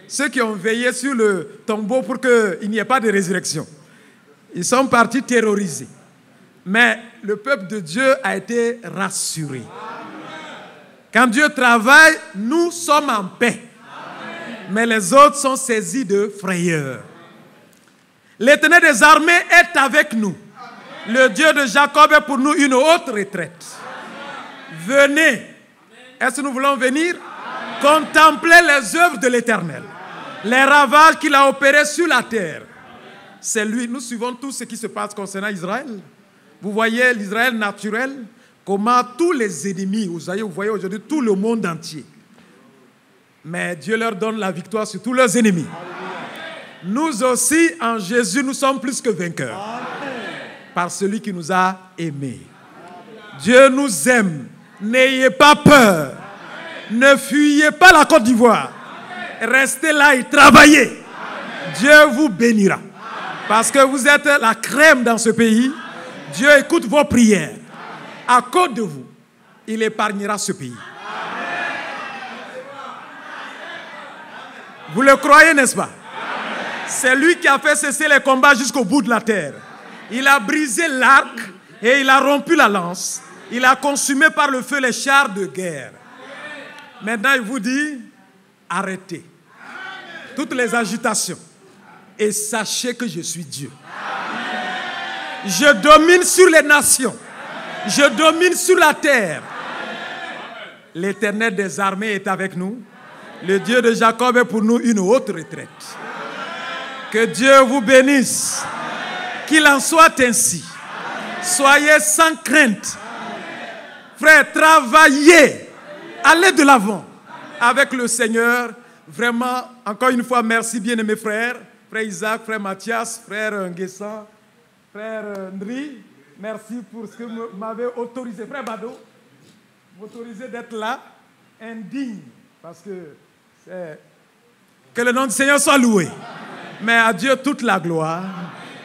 Ceux qui ont veillé sur le tombeau pour qu'il n'y ait pas de résurrection. Ils sont partis terrorisés. Mais le peuple de Dieu a été rassuré. Quand Dieu travaille, nous sommes en paix. Mais les autres sont saisis de frayeur. L'Éternel des armées est avec nous. Le Dieu de Jacob est pour nous une haute retraite. Venez. Est-ce que nous voulons venir? Contempler les œuvres de l'Éternel. Les ravages qu'il a opérés sur la terre. C'est lui. Nous suivons tout ce qui se passe concernant Israël. Vous voyez l'Israël naturel, comment tous les ennemis, vous voyez aujourd'hui tout le monde entier. Mais Dieu leur donne la victoire sur tous leurs ennemis. Nous aussi, en Jésus, nous sommes plus que vainqueurs. Par celui qui nous a aimés. Dieu nous aime. N'ayez pas peur. Ne fuyez pas la Côte d'Ivoire. Restez là et travaillez. Dieu vous bénira. Parce que vous êtes la crème dans ce pays. Dieu écoute vos prières. À cause de vous, il épargnera ce pays. Vous le croyez, n'est-ce pas? C'est lui qui a fait cesser les combats jusqu'au bout de la terre. Il a brisé l'arc et il a rompu la lance. Il a consumé par le feu les chars de guerre. Maintenant, il vous dit, arrêtez toutes les agitations et sachez que je suis Dieu. Je domine sur les nations. Je domine sur la terre. L'Éternel des armées est avec nous. Le Dieu de Jacob est pour nous une haute retraite. Que Dieu vous bénisse. Qu'il en soit ainsi. Soyez sans crainte. Frère, travaillez. Allez de l'avant avec le Seigneur. Vraiment, encore une fois, merci bien-aimés frères. Frère Isaac, frère Mathias, frère Nguessan, frère Ndri. Merci pour ce que vous m'avez autorisé. Frère Bado, m'autoriser d'être là, indigne. Parce que le nom du Seigneur soit loué. Mais à Dieu toute la gloire.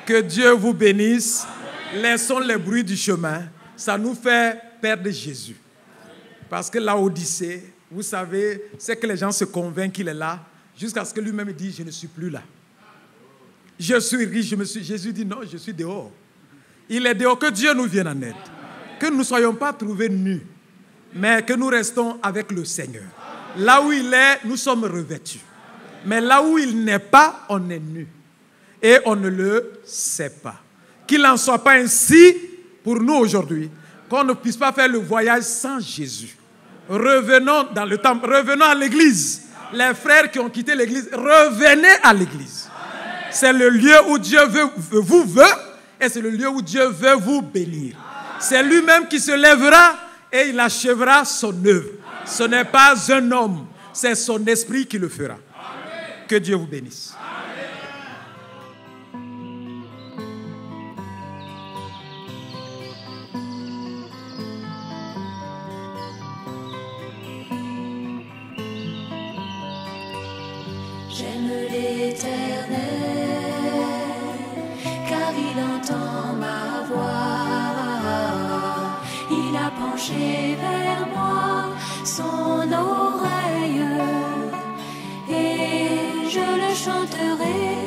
Que Dieu vous bénisse. Laissons les bruits du chemin. Ça nous fait perdre Jésus. Parce que l'Odyssée, vous savez, c'est que les gens se convainquent qu'il est là, jusqu'à ce que lui-même dise, je ne suis plus là. Je suis riche, Jésus dit, non, je suis dehors. Il est dehors, que Dieu nous vienne en aide. Que nous ne soyons pas trouvés nus, mais que nous restons avec le Seigneur. Là où il est, nous sommes revêtus. Mais là où il n'est pas, on est nus. Et on ne le sait pas. Qu'il n'en soit pas ainsi pour nous aujourd'hui, qu'on ne puisse pas faire le voyage sans Jésus. Revenons dans le temple, revenons à l'église. Les frères qui ont quitté l'église, revenez à l'église. C'est le lieu où Dieu vous veut et c'est le lieu où Dieu veut vous bénir. C'est lui-même qui se lèvera et il achèvera son œuvre. Ce n'est pas un homme, c'est son esprit qui le fera. Que Dieu vous bénisse. J'aime l'Éternel, car il entend ma voix. Il a penché vers moi son oreille, et je le chanterai.